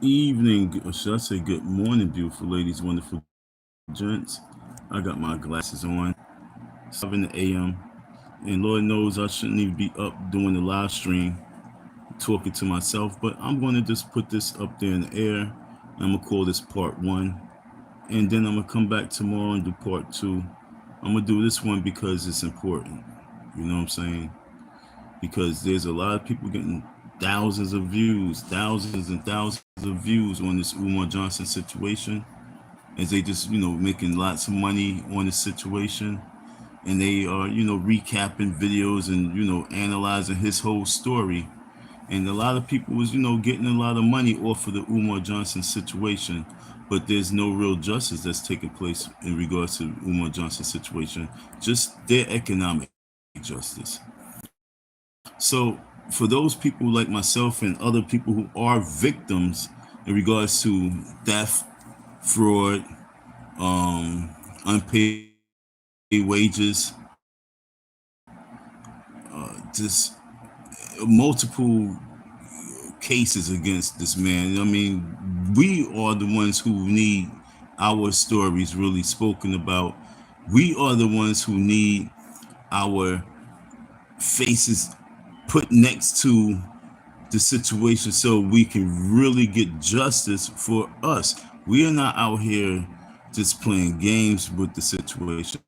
Evening, or should I say good morning, beautiful ladies, wonderful gents. I got my glasses on, 7 a.m. And Lord knows I shouldn't even be up doing the live stream, talking to myself, but I'm going to just put this up there in the air. I'm going to call this part one. And then I'm going to come back tomorrow and do part two. I'm going to do this one because it's important. You know what I'm saying? Because there's a lot of people getting thousands of views, thousands and thousands of views on this Umar Johnson situation, as they just, making lots of money on the situation. And they are, recapping videos and, analyzing his whole story. And a lot of people was, getting a lot of money off of the Umar Johnson situation. But there's no real justice that's taking place in regards to Umar Johnson's situation, just their economic justice. So for those people like myself and other people who are victims in regards to theft, fraud, unpaid wages, just multiple cases against this man. I mean, we are the ones who need our stories really spoken about. We are the ones who need our faces put next to the situation so we can really get justice for us. We are not out here just playing games with the situation.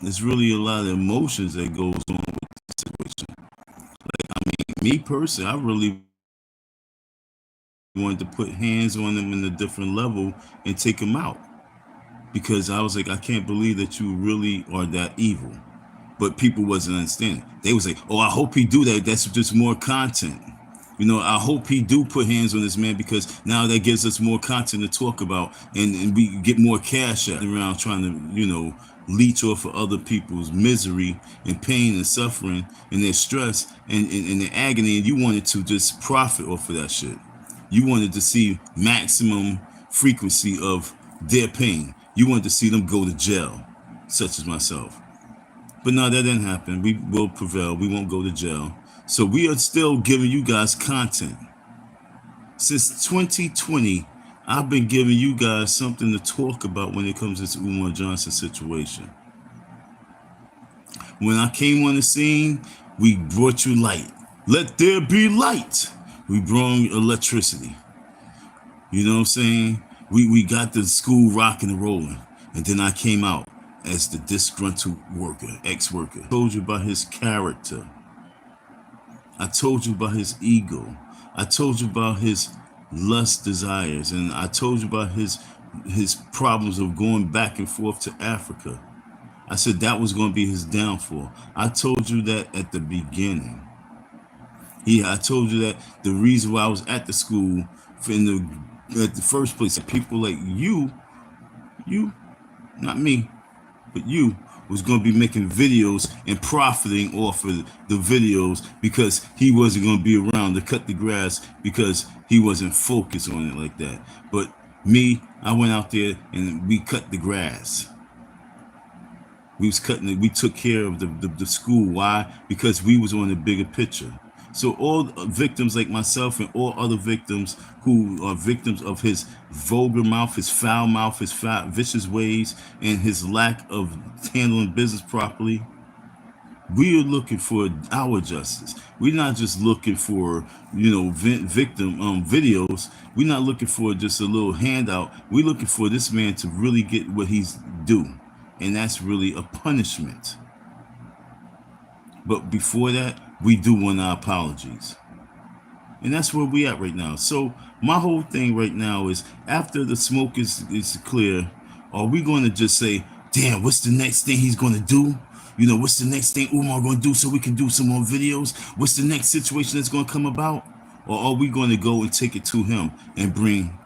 There's really a lot of emotions that goes on with the situation. Me personally, I really wanted to put hands on them in a different level and take them out because I was like, I can't believe that you really are that evil. But people wasn't understanding. They was like, oh, I hope he do that. That's just more content. I hope he do put hands on this man because now that gives us more content to talk about and we get more cash out. Around trying to, leech off of other people's misery and pain and suffering and their stress and their agony, and you wanted to just profit off of that shit. You wanted to see maximum frequency of their pain. You wanted to see them go to jail, such as myself. But no, that didn't happen. We will prevail. We won't go to jail. So we are still giving you guys content. Since 2020, I've been giving you guys something to talk about when it comes to this Umar Johnson situation. When I came on the scene, we brought you light. Let there be light. We brought electricity. You know what I'm saying? We got the school rocking and rolling. And then I came out as the disgruntled worker, ex-worker. I told you about his character. I told you about his ego. I told you about his lust desires. And I told you about his problems of going back and forth to Africa. I said that was going to be his downfall. I told you that at the beginning. I told you that the reason why I was at the school at the first place, people like you, not me, but you, was going to be making videos and profiting off of the videos because he wasn't going to be around to cut the grass because he wasn't focused on it like that. But me, I went out there and we cut the grass. We was cutting it. We took care of the school. Why? Because we was on the bigger picture. So all victims like myself and all other victims who are victims of his vulgar mouth, his foul mouth, his vicious ways, and his lack of handling business properly, we are looking for our justice. We're not just looking for, victim videos. We're not looking for just a little handout. We're looking for this man to really get what he's due. And that's really a punishment. But before that, we do want our apologies. And that's where we at right now. So my whole thing right now is after the smoke is clear, are we going to just say, damn, what's the next thing he's going to do? What's the next thing Umar going to do so we can do some more videos? What's the next situation that's going to come about? Or are we going to go and take it to him and bring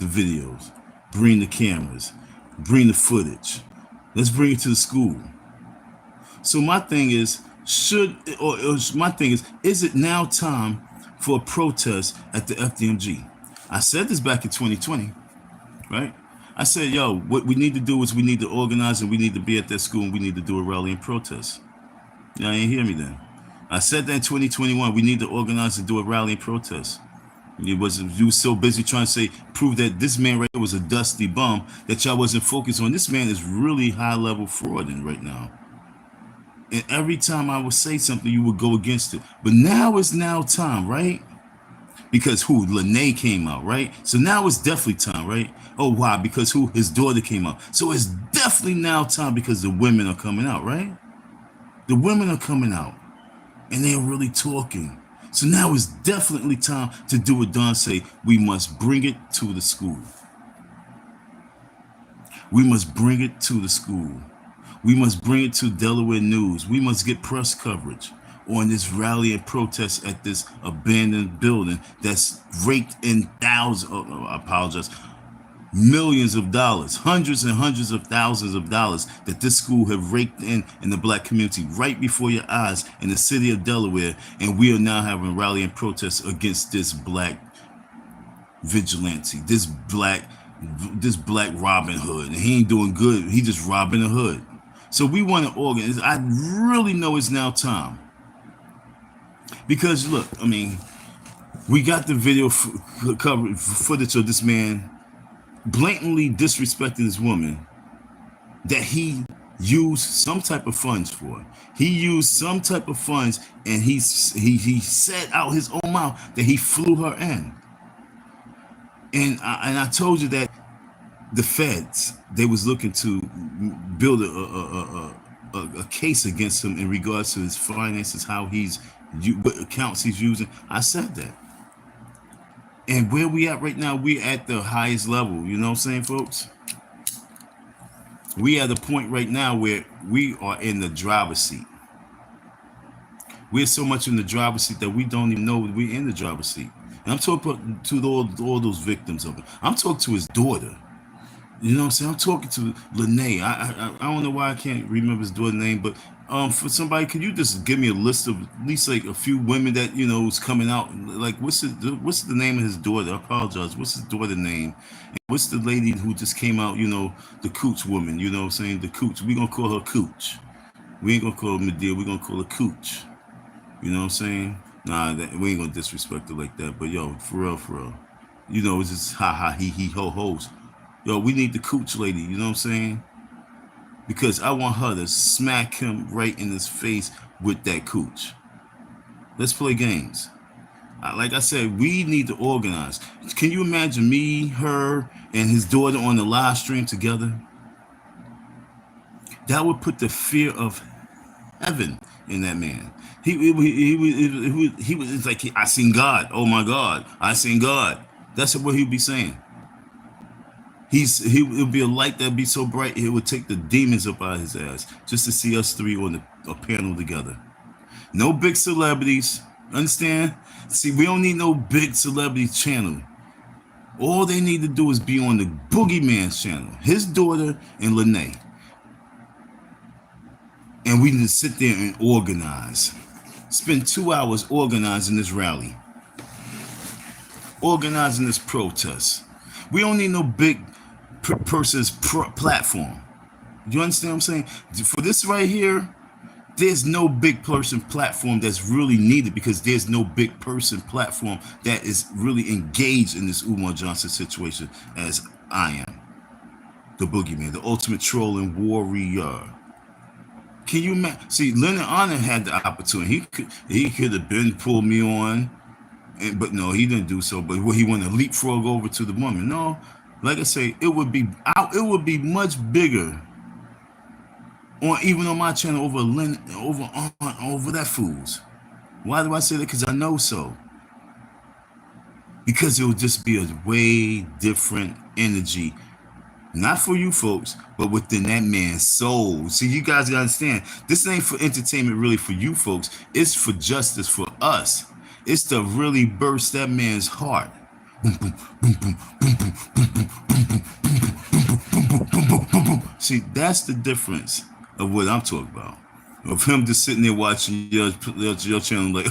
the videos, bring the cameras, bring the footage? Let's bring it to the school. So my thing is, is it now time for a protest at the FDMG? I said this back in 2020, right? I said, yo, what we need to do is we need to organize and we need to be at that school and we need to do a rally and protest. Y'all ain't hear me then. I said that in 2021, we need to organize and do a rally and protest. You was so busy trying to say prove that this man right here was a dusty bum that y'all wasn't focused on. This man is really high level frauding right now. And every time I would say something, you would go against it. But now it's now time, right? Because who? Lene came out, right? So now it's definitely time, right? Oh, why? Because who? His daughter came out. So it's definitely now time because the women are coming out, right? The women are coming out and they're really talking. So now it's definitely time to do what Don say. We must bring it to the school. We must bring it to the school. We must bring it to Delaware News. We must get press coverage on this rally and protest at this abandoned building that's raked in thousands, I apologize, millions of dollars, hundreds and hundreds of thousands of dollars that this school have raked in the black community right before your eyes in the city of Delaware. And we are now having rally and protest against this black vigilante, this black Robin Hood. And he ain't doing good. He just robbing the hood. So we want to organize. I really know it's now time. Because look, I mean, we got the video footage of this man blatantly disrespecting this woman that he used some type of funds for. He used some type of funds, and he said out his own mouth that he flew her in. And I told you that the feds, they was looking to build a case against him in regards to his finances, how what accounts he's using. I said that. And where we at right now, we at the highest level. You know what I'm saying, folks? We at a point right now where we are in the driver's seat. We're so much in the driver's seat that we don't even know we're in the driver's seat. And I'm talking to all those victims of it. I'm talking to his daughter. You know what I'm saying? I'm talking to Lene. I don't know why I can't remember his daughter's name, but for somebody, could you just give me a list of at least like a few women that is coming out? Like, what's the name of his daughter? I apologize. What's his daughter's name? And what's the lady who just came out? The Cooch woman. You know what I'm saying? The Cooch. We gonna call her Cooch. We ain't gonna call her Medea. We gonna call her Cooch. You know what I'm saying? Nah, we ain't gonna disrespect her like that. But yo, for real. It's just ha ha he ho hos. Yo, we need the Cooch lady. You know what I'm saying? Because I want her to smack him right in his face with that Cooch. Let's play games. Like I said, we need to organize. Can you imagine me, her, and his daughter on the live stream together? That would put the fear of heaven in that man. He was like, I seen God. Oh my God, I seen God. That's what he'd be saying. It would be a light that'd be so bright it would take the demons up out of his ass just to see us three on a panel together. No big celebrities, understand? See, we don't need no big celebrity channel. All they need to do is be on the Boogeyman's channel, his daughter and Lene. And we need to sit there and organize. Spend 2 hours organizing this rally. Organizing this protest. We don't need no big person's platform. Do you understand what I'm saying? For this right here, there's no big person platform that's really needed because there's no big person platform that is really engaged in this Umar Johnson situation as I am. The Boogeyman, the ultimate trolling warrior. Can you imagine? See, Leonard Honor had the opportunity. He could have been pulled me on, but no, he didn't do so. But he wanted to leapfrog over to the woman. No, like I say, it would be much bigger even on my channel over that fools. Why do I say that? Because I know so. Because it would just be a way different energy. Not for you folks, but within that man's soul. See, you guys gotta understand, this ain't for entertainment really for you folks. It's for justice for us. It's to really burst that man's heart. See, that's the difference of what I'm talking about. of him just sitting there watching your channel like,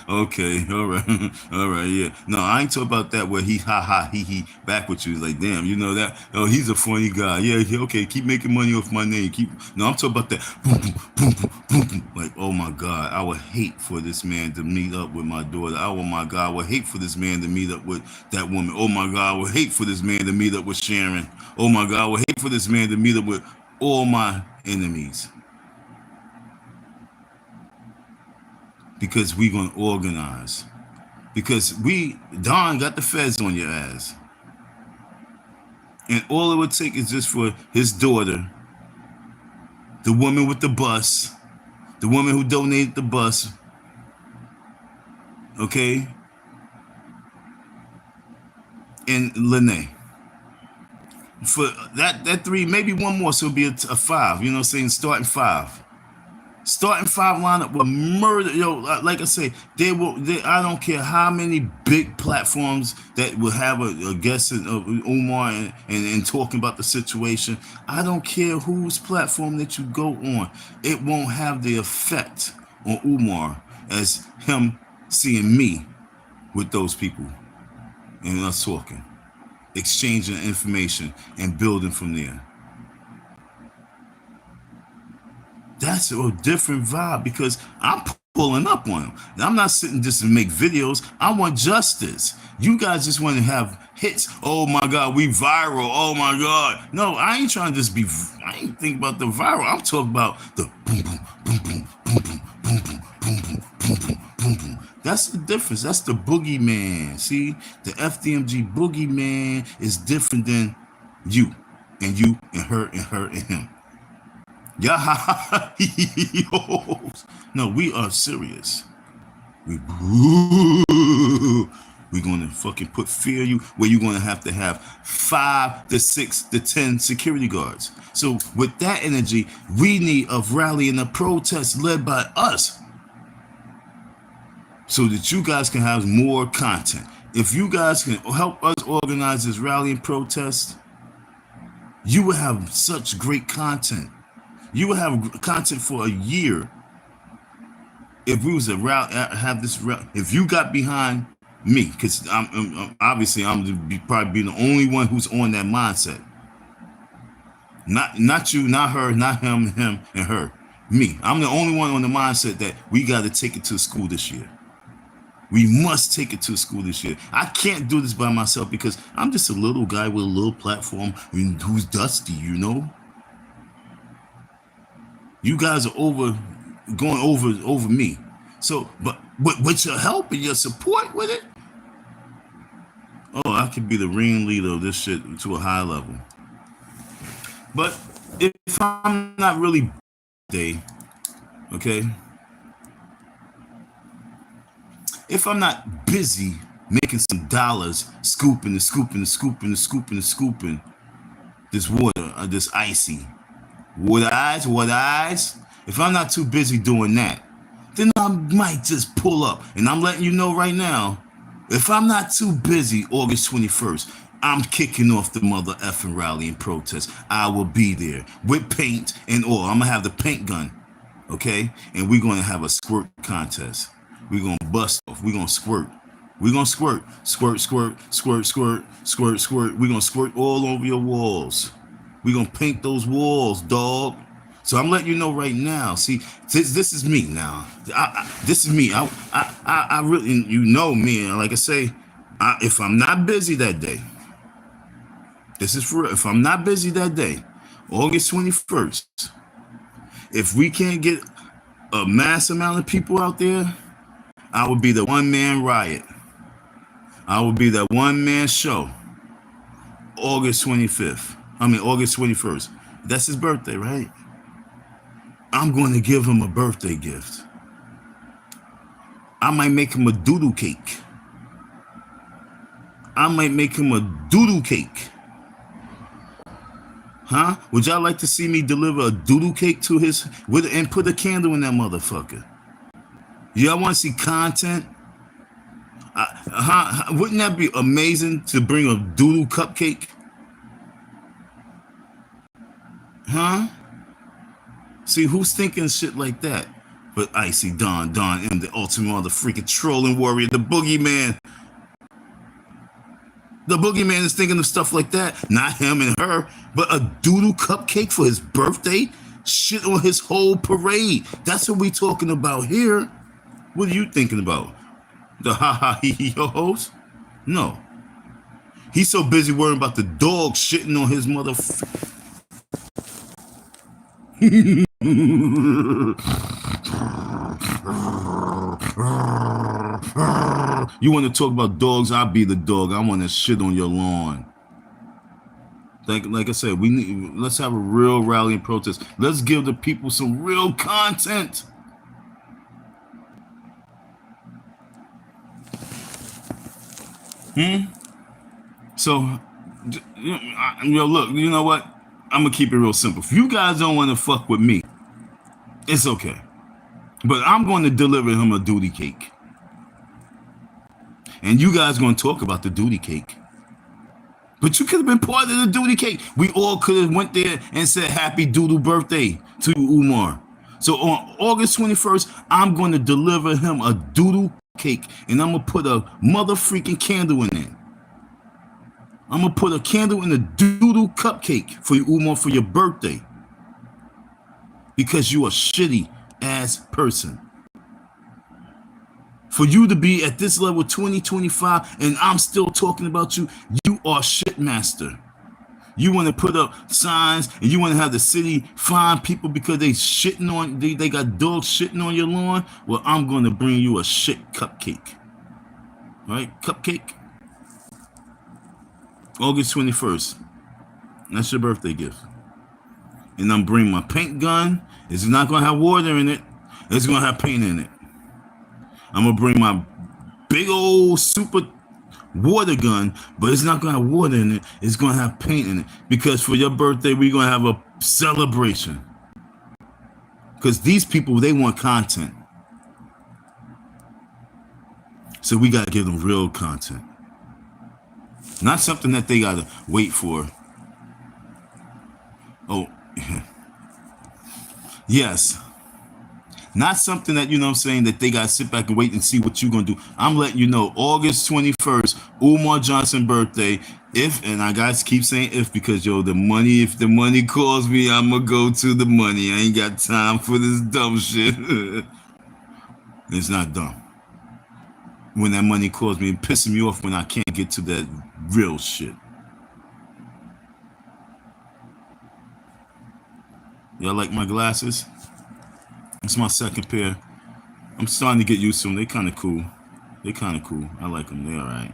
okay, all right, all right, yeah. No, I ain't talking about that where he ha ha he back with you like, damn, you know that? Oh, he's a funny guy. Yeah, okay, keep making money off my name. Keep. No, I'm talking about that. Boom, boom, boom, boom, boom, boom. Like, oh my God, I would hate for this man to meet up with my daughter. Oh my God, I would hate for this man to meet up with that woman. Oh my God, I would hate for this man to meet up with Sharon. Oh my God, I would hate for this man to meet up with all my enemies. Because we gonna organize. Because Don got the feds on your ass. And all it would take is just for his daughter, the woman with the bus, the woman who donated the bus, okay, and Lene. For that three, maybe one more, so it'll be a five, you know what I'm saying? Starting five. Starting five lineup will murder. Like I say, I don't care how many big platforms that will have a guest of Umar and talking about the situation. I don't care whose platform that you go on. It won't have the effect on Umar as him seeing me with those people and us talking, exchanging information and building from there. That's a different vibe because I'm pulling up on him. I'm not sitting just to make videos. I want justice. You guys just want to have hits. Oh my God, we viral. Oh my God. No, I ain't trying to just be, I ain't thinking about the viral. I'm talking about the boom, boom, boom, boom, boom, boom, boom, boom, boom, boom, boom, boom, boom, boom. That's the difference. That's the boogeyman. See, the FDMG boogeyman is different than you and her and her and him. Yeah, no, we are serious. We're gonna fucking put fear you where you're gonna have to have 5 to 6 to 10 security guards. So with that energy, we need a rally and a protest led by us, so that you guys can have more content. If you guys can help us organize this rally and protest, you will have such great content. You would have content for a year if we was to have this. If you got behind me, because obviously I'm probably the only one who's on that mindset. Not you, not her, not him, and her. Me. I'm the only one on the mindset that we got to take it to school this year. We must take it to school this year. I can't do this by myself because I'm just a little guy with a little platform who's dusty, you know. You guys are going over me. So, but with your help and your support with it, oh, I could be the ringleader of this shit to a high level. But if I'm not really day, okay, if I'm not busy making some dollars, scooping this water, this icy. Water eyes. If I'm not too busy doing that, then I might just pull up. And I'm letting you know right now, if I'm not too busy August 21st, I'm kicking off the mother effing rally and protest. I will be there with paint and all. I'm going to have the paint gun, okay? And we're going to have a squirt contest. We're going to bust off. We're going to squirt. We're going to squirt. Squirt. We're going to squirt all over your walls. We're going to paint those walls, dog. So I'm letting you know right now. See, this is me now. This is me. I really, you know me. Like I say, if I'm not busy that day, this is for real. If I'm not busy that day, August 21st, if we can't get a mass amount of people out there, I will be the one-man riot. I will be that one-man show. August 21st. That's his birthday, right? I'm going to give him a birthday gift. I might make him a doodle cake. Huh? Would y'all like to see me deliver a doodle cake to his and put a candle in that motherfucker? Y'all want to see content? Wouldn't that be amazing to bring a doodle cupcake? Huh? See, who's thinking shit like that? But Icy Don M, the ultimate motherfucking trolling warrior, the boogeyman. The boogeyman is thinking of stuff like that. Not him and her, but a doodle cupcake for his birthday? Shit on his whole parade. That's what we talking about here. What are you thinking about? The ha-ha-he-he-ho-hos? No. He's so busy worrying about the dog shitting on his motherfucker. You want to talk about dogs? I'll be the dog. I want to shit on your lawn. Like I said, let's have a real rally and protest. Let's give the people some real content. So, look, you know what? I'm gonna keep it real simple. If you guys don't want to fuck with me, it's okay. But I'm going to deliver him a duty cake. And you guys going to talk about the duty cake. But you could have been part of the duty cake. We all could have went there and said happy doodle birthday to Umar. So on August 21st, I'm going to deliver him a doodle cake. And I'm going to put a motherfucking candle in it. I'm going to put a candle in a doodle cupcake for you, Umar, for your birthday. Because you a shitty ass person. For you to be at this level 2025 and I'm still talking about you, you are shit master. You want to put up signs and you want to have the city fine people because they shitting on, they got dogs shitting on your lawn. Well, I'm going to bring you a shit cupcake. All right, cupcake. August 21st. That's your birthday gift. And I'm bringing my paint gun. It's not going to have water in it. It's going to have paint in it. I'm going to bring my big old super water gun, but it's not going to have water in it. It's going to have paint in it. Because for your birthday, we're going to have a celebration. Because these people, they want content. So we got to give them real content. Not something that they got to wait for. Oh, yes. Not something that, you know what I'm saying, that they got to sit back and wait and see what you're going to do. I'm letting you know, August 21st, Umar Johnson birthday. And I guys keep saying if, because, yo, if the money calls me, I'm going to go to the money. I ain't got time for this dumb shit. It's not dumb. When that money calls me, it pisses me off when I can't get to that real shit. Y'all like my glasses? It's my second pair. I'm starting to get used to them. They kind of cool. I like them. They all right.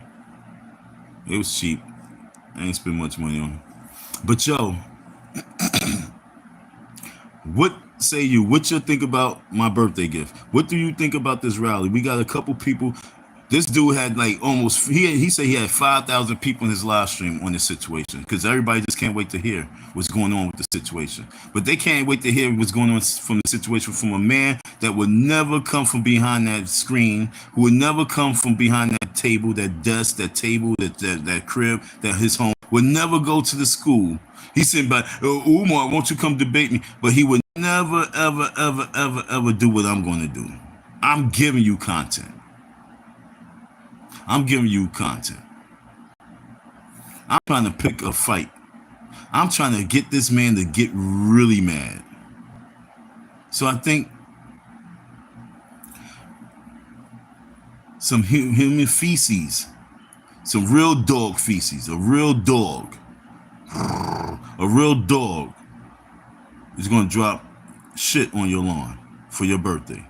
It was cheap. I ain't spend much money on them. But yo, what say you? What you think about my birthday gift? What do you think about this rally? We got a couple people. This dude had like almost, he said he had 5,000 people in his live stream on this situation because everybody just can't wait to hear what's going on with the situation. But they can't wait to hear what's going on from the situation from a man that would never come from behind that screen, who would never come from behind that table, that desk, that table, that crib, that his home, would never go to the school. He said, but Umar, won't you come debate me? But he would never, ever, ever, ever, ever do what I'm going to do. I'm giving you content. I'm giving you content. I'm trying to pick a fight. I'm trying to get this man to get really mad. So I think some human feces, some real dog feces, a real dog is going to drop shit on your lawn for your birthday.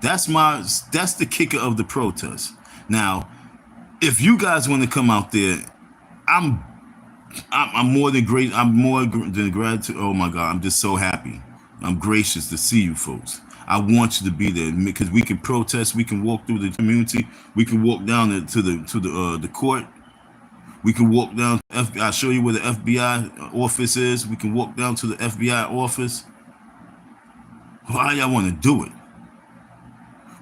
That's the kicker of the protest. Now, if you guys want to come out there, I'm more than great. I'm more than gratitude. Oh my God, I'm just so happy. I'm gracious to see you folks. I want you to be there because we can protest. We can walk through the community. We can walk down to the court. We can walk down. I'll show you where the FBI office is. We can walk down to the FBI office. How y'all want to do it?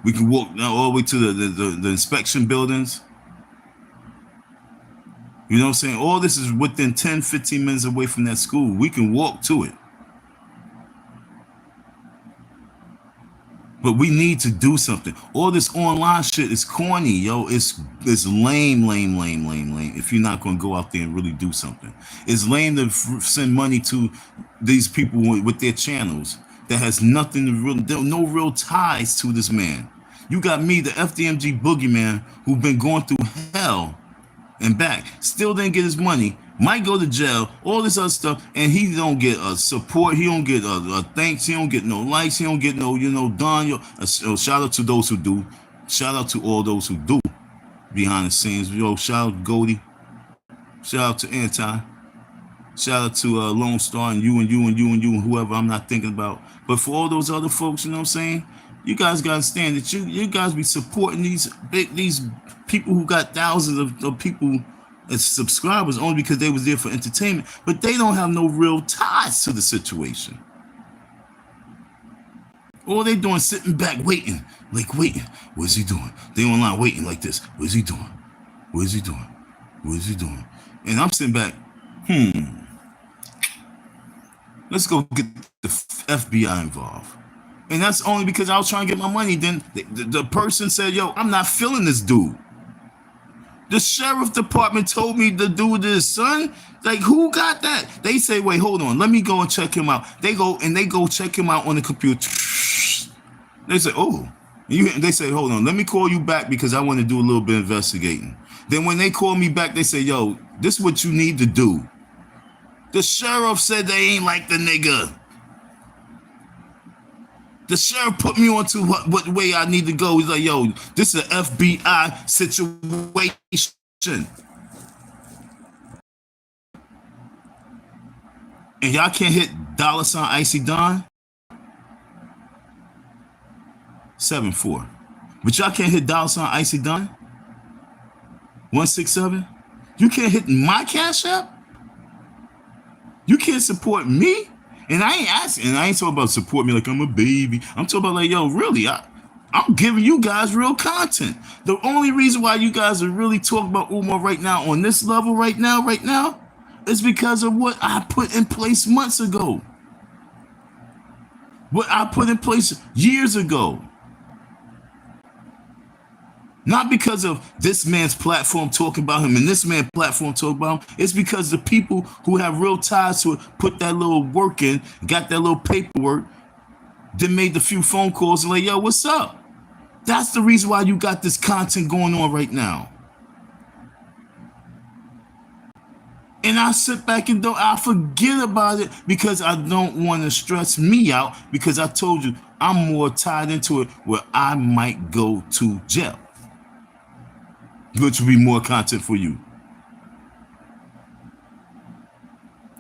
We can walk down all the way to the inspection buildings. You know what I'm saying? All this is within 10, 15 minutes away from that school. We can walk to it. But we need to do something. All this online shit is corny, yo. It's lame, lame, lame, lame, lame. If you're not gonna go out there and really do something, it's lame to send money to these people with their channels that has nothing to real, no real ties to this man. You got me, the FDMG Boogieman, who been going through hell and back, still didn't get his money, might go to jail, all this other stuff, and he don't get support, he don't get thanks, he don't get no likes, he don't get no, done. Shout out to those who do. Shout out to all those who do behind the scenes. Shout out to Goldie. Shout out to Anti. Shout out to Lone Star and you and whoever I'm not thinking about. But for all those other folks, you know what I'm saying? You guys gotta understand that you guys be supporting these people who got thousands of people as subscribers only because they was there for entertainment, but they don't have no real ties to the situation. All they doing sitting back waiting. What is he doing? They online waiting like this. What is he doing? What is he doing? What is he doing? And I'm sitting back, let's go get the FBI involved. And that's only because I was trying to get my money. Then the person said, yo, I'm not feeling this dude. The sheriff department told me to do this, son. Like, who got that? They say, wait, hold on. Let me go and check him out. They go check him out on the computer. They say, oh. They say, hold on. Let me call you back because I want to do a little bit of investigating. Then when they call me back, they say, yo, this is what you need to do. The sheriff said they ain't like the nigga. The sheriff put me on to what way I need to go. He's like, yo, this is an FBI situation. And y'all can't hit $ Icy Don? 7-4. But y'all can't hit $ Icy Don? 167? You can't hit my Cash App? You can't support me? And I ain't asking, and I ain't talking about support me like I'm a baby. I'm talking about like, yo, really, I'm giving you guys real content. The only reason why you guys are really talking about Umar right now on this level right now, is because of what I put in place months ago. What I put in place years ago. Not because of this man's platform talking about him and this man's platform talking about him. It's because the people who have real ties to it put that little work in, got that little paperwork, then made the few phone calls and like, yo, what's up? That's the reason why you got this content going on right now. And I sit back and I forget about it because I don't want to stress me out because I told you I'm more tied into it where I might go to jail. Which will be more content for you.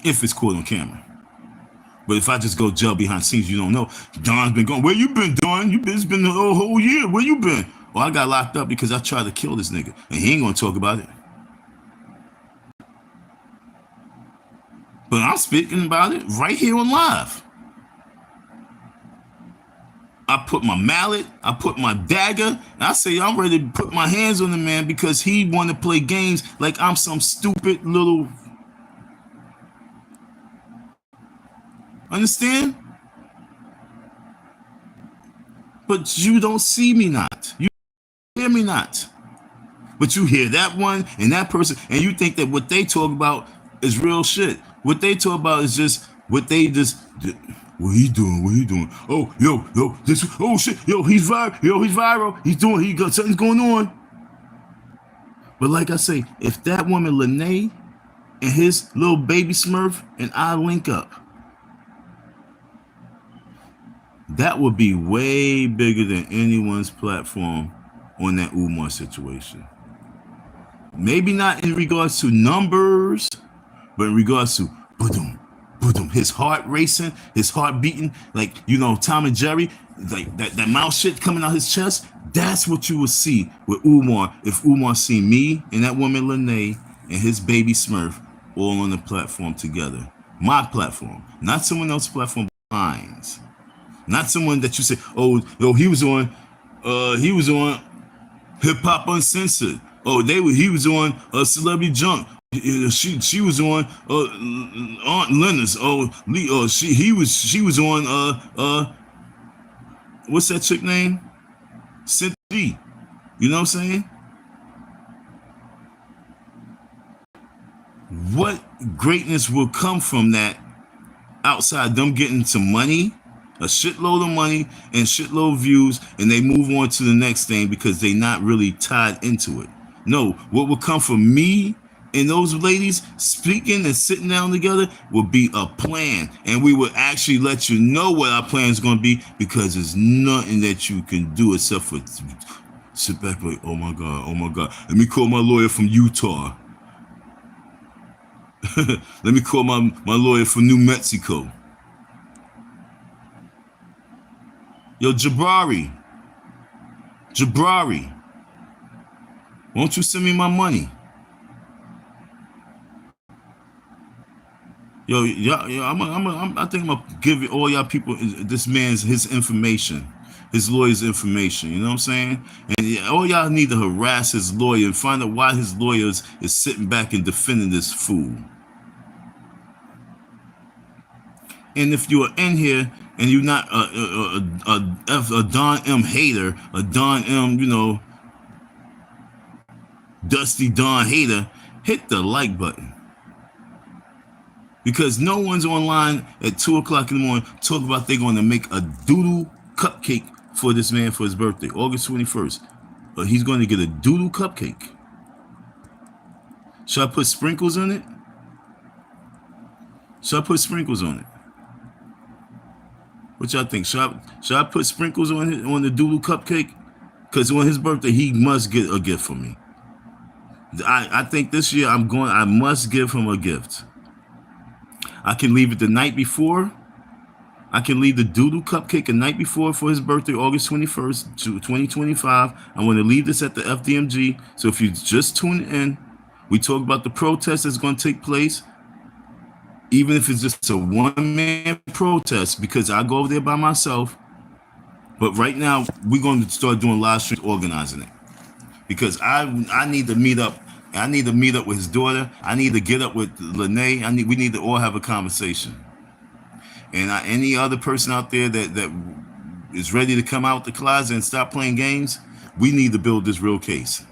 If it's caught on camera. But if I just go jail behind scenes, you don't know. Don's been going, where you been, Don? It's been the whole year. Where you been? Well, I got locked up because I tried to kill this nigga. And he ain't going to talk about it. But I'm speaking about it right here on live. I put my mallet, I put my dagger, and I say I'm ready to put my hands on the man because he want to play games like I'm some stupid little... Understand? But you don't see me not. You hear me not. But you hear that one and that person, and you think that what they talk about is real shit. What they talk about is just what they just... What he doing? What he doing? Oh, yo, this. Oh shit, he's viral. He got something's going on. But like I say, if that woman Lene and his little baby Smurf and I link up, that would be way bigger than anyone's platform on that Umar situation. Maybe not in regards to numbers, but in regards to boom. His heart racing, his heart beating, like, Tom and Jerry, like that mouth shit coming out his chest. That's what you would see with Umar if Umar see me and that woman Lene and his baby Smurf all on the platform together. My platform, not someone else's platform, mine's. Not someone that you say, oh, he was on Hip Hop Uncensored. Oh, he was on Celebrity Junk. She was on Aunt Lena's. She was on what's that chick name? Cynthia. You know what I'm saying? What greatness will come from that outside them getting some money, a shitload of money and shitload of views, and they move on to the next thing because they not really tied into it. No, what will come from me and those ladies speaking and sitting down together will be a plan, and we will actually let you know what our plan is going to be, because there's nothing that you can do except for sit back like, oh my god, let me call my lawyer from Utah. Let me call my lawyer from New Mexico. Yo, Jabari, won't you send me my money? Yo, I think I'm gonna give all y'all people this man's his information, his lawyer's information. You know what I'm saying? And all y'all need to harass his lawyer and find out why his lawyer is sitting back and defending this fool. And if you are in here and you're not a Don M hater, a Don M, Dusty Don hater, hit the like button. Because no one's online at 2 o'clock in the morning talking about they're going to make a doodle cupcake for this man for his birthday, August 21st. He's going to get a doodle cupcake. Should I put sprinkles on it? Should I put sprinkles on it? What y'all think? Should I put sprinkles on the doodle cupcake? Because on his birthday, he must get a gift from me. I think this year I must give him a gift. I can leave it the night before. I can leave the doodle cupcake the night before for his birthday, August 21st, 2025. I want to leave this at the FDMG. So if you just tune in, we talk about the protest that's going to take place. Even if it's just a one-man protest, because I go over there by myself. But right now, we're going to start doing live streams, organizing it. Because I need to meet up. I need to meet up with his daughter. I need to get up with Lene. We need to all have a conversation. And any other person out there that is ready to come out the closet and stop playing games, we need to build this real case.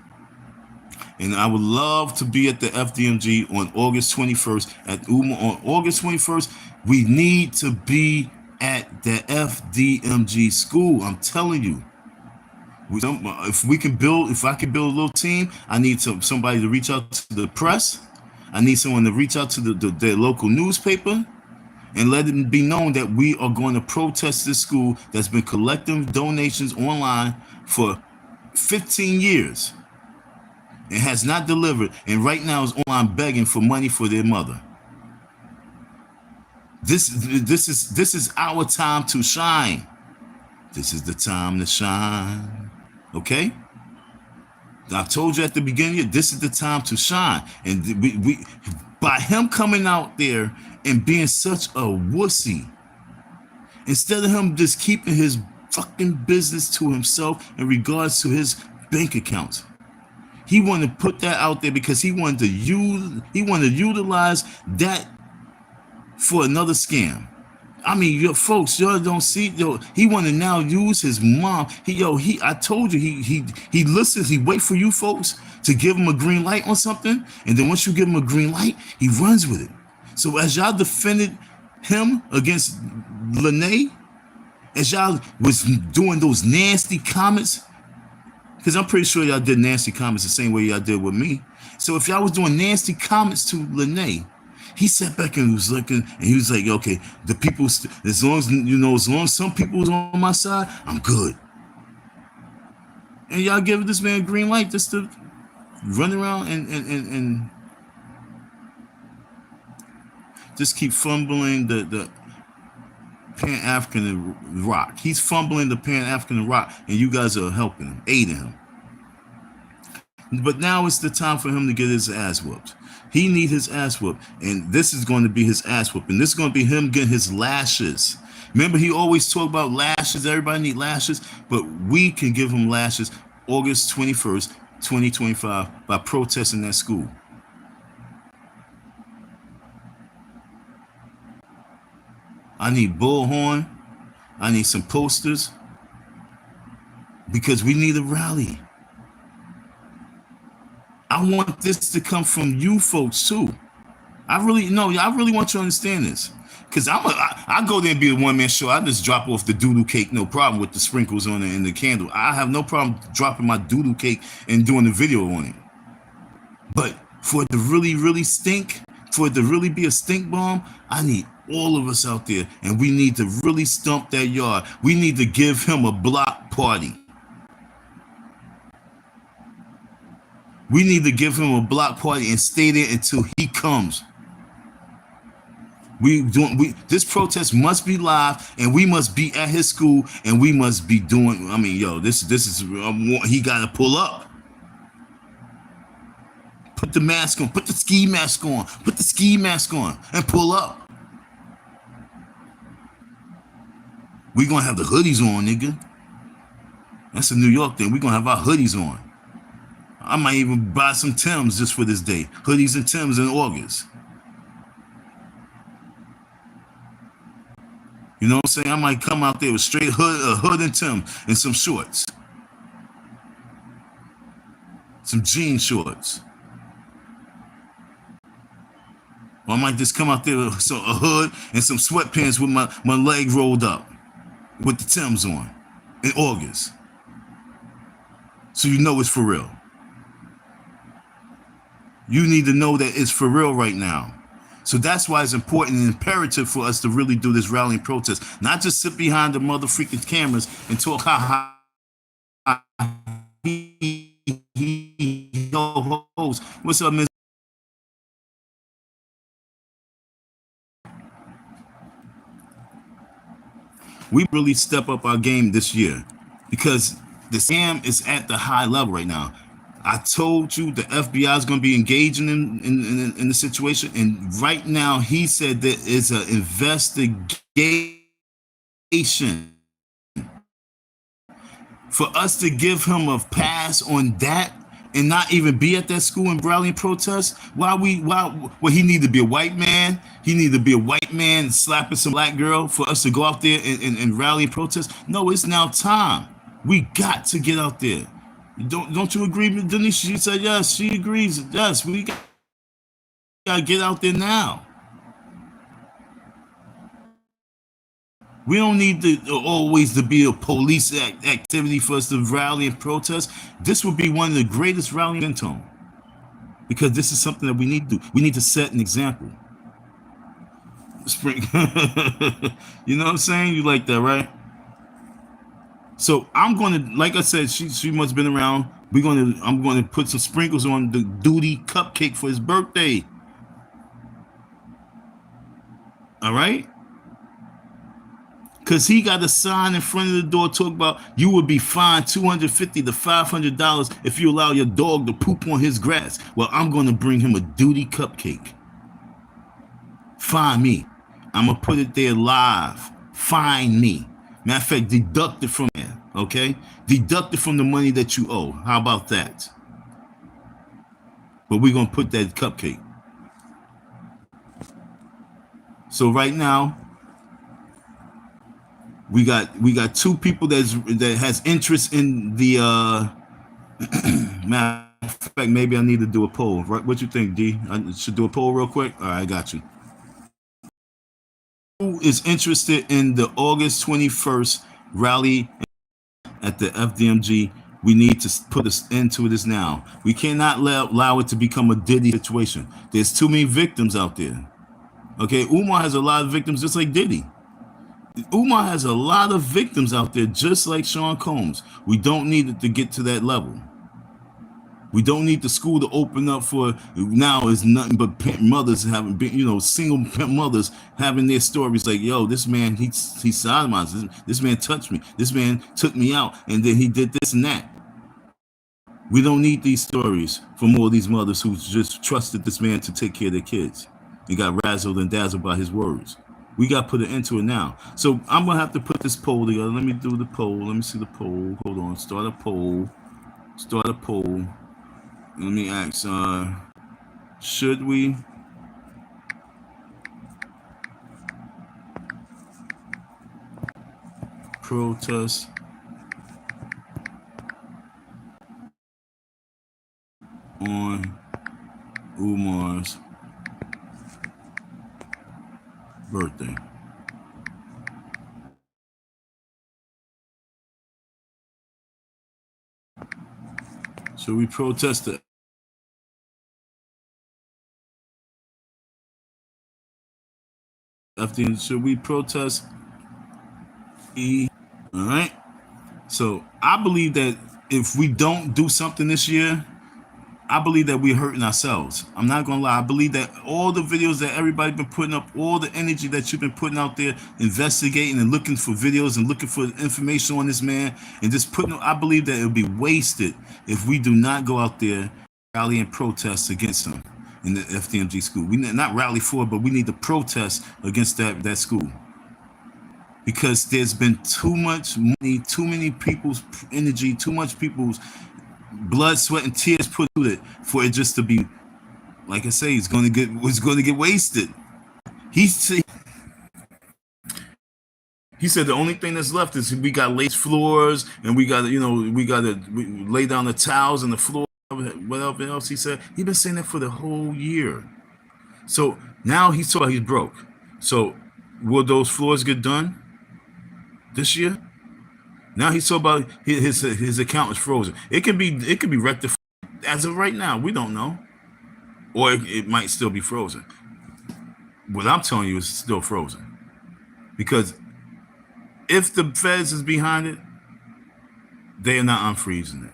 And I would love to be at the FDMG on August 21st. On August 21st, we need to be at the FDMG school. I'm telling you. If I can build a little team, I need somebody to reach out to the press. I need someone to reach out to the local newspaper and let it be known that we are going to protest this school that's been collecting donations online for 15 years. It has not delivered, and right now is online begging for money for their mother. This is our time to shine. This is the time to shine. Okay? I told you at the beginning, this is the time to shine. And we by him coming out there and being such a wussy, instead of him just keeping his fucking business to himself in regards to his bank accounts. He wanted to put that out there because he wanted to utilize that for another scam. I mean, folks, y'all don't see, he want to now use his mom. I told you, he listens, he wait for you folks to give him a green light on something, and then once you give him a green light, he runs with it. So as y'all defended him against Lene, as y'all was doing those nasty comments, because I'm pretty sure y'all did nasty comments the same way y'all did with me. So if y'all was doing nasty comments to Lene, he sat back and was looking, and he was like, okay, the people, as long as some people was on my side, I'm good. And y'all give this man a green light just to run around and just keep fumbling the Pan-African rock. He's fumbling the Pan-African rock, and you guys are helping him, aiding him. But now it's the time for him to get his ass whooped. He needs his ass whooped, and this is going to be his ass whooping. This is going to be him getting his lashes. Remember, he always talked about lashes. Everybody need lashes, but we can give him lashes August 21st, 2025 by protesting that school. I need bullhorn. I need some posters. because we need a rally. I want this to come from you folks too. I really want you to understand this. Cause I go there and be a one-man show. I just drop off the doodle cake, no problem, with the sprinkles on it and the candle. I have no problem dropping my doodle cake and doing the video on it. But for it to really, really stink, for it to really be a stink bomb, I need all of us out there, and we need to really stump that yard. We need to give him a block party. We need to give him a block party and stay there until he comes. This protest must be live, and we must be at his school, and we must be doing. I mean, yo, this is he got to pull up. Put the mask on. Put the ski mask on. Put the ski mask on and pull up. We gonna have the hoodies on, nigga. That's a New York thing. We gonna have our hoodies on. I might even buy some Timbs just for this day. Hoodies and Timbs in August. You know what I'm saying? I might come out there with straight a hood and Timbs and some shorts. Some jean shorts. Or I might just come out there with a hood and some sweatpants with my leg rolled up with the Timbs on in August. So you know it's for real. You need to know that it's for real right now. So that's why it's important and imperative for us to really do this rallying protest. Not just sit behind the motherfucking cameras and talk What's up, Miss? We really step up our game this year because the scam is at the high level right now. I told you the FBI is going to be engaging in the situation, and right now he said there is an investigation. For us to give him a pass on that and not even be at that school and rally and protest, well, he need to be a white man. He need to be a white man slapping some black girl for us to go out there and rally and protest. No, it's now time. We got to get out there. Don't you agree with Denise? She said yes. She agrees. Yes, we got to get out there now. We don't need to always to be a police activity for us to rally and protest. This would be one of the greatest rallying in tone, because this is something that we need to do. We need to set an example. Spring, you know what I'm saying? You like that, right? So I'm gonna, like I said, she must have been around. I'm gonna put some sprinkles on the duty cupcake for his birthday. All right. Because he got a sign in front of the door talking about you would be fined $250 to $500 if you allow your dog to poop on his grass. Well, I'm going to bring him a duty cupcake. Fine me. I'm going to put it there live. Fine me. Matter of fact, deduct it from there, okay? Deduct it from the money that you owe. How about that? But we're going to put that cupcake. So right now, we got two people that has interest in the matter of fact, maybe I need to do a poll. Right? What you think, D? I should do a poll real quick. All right, I got you. Who is interested in the August 21st rally at the FDMG? We need to put us into this now. We cannot allow it to become a Diddy situation. There's too many victims out there. Okay, Umar has a lot of victims just like Diddy. Umar has a lot of victims out there, just like Sean Combs. We don't need it to get to that level. We don't need the school to open up for now. Is nothing but pimp mothers having been, single pimp mothers having their stories like, yo, this man, he sodomized. This man touched me. This man took me out, and then he did this and that. We don't need these stories from all these mothers who just trusted this man to take care of their kids and got razzled and dazzled by his words. We got to put it into it now. So I'm going to have to put this poll together. Let me do the poll. Let me see the poll. Hold on. Start a poll. Let me ask, should we protest on Umar's birthday. So we protest the FDMG. Should we protest E? All right. So I believe that if we don't do something this year, I believe that we're hurting ourselves. I'm not gonna lie. I believe that all the videos that everybody been putting up, all the energy that you've been putting out there, investigating and looking for videos and looking for information on this man, and just putting, I believe that it'll be wasted if we do not go out there, rally and protest against him in the FDMG school. We not rally for it, but we need to protest against that school. Because there's been too much money, too many people's energy, too much people's blood, sweat, and tears put to it for it just to be, like I say, it's going to get wasted. He said the only thing that's left is we got lace floors and we got to lay down the towels and the floor. Whatever else he said, he's been saying that for the whole year. So now he's talking about he's broke. So will those floors get done this year? Now he's talking about his account is frozen. It could be rectified as of right now. We don't know, or it might still be frozen. What I'm telling you is it's still frozen, because if the feds is behind it, they are not unfreezing it.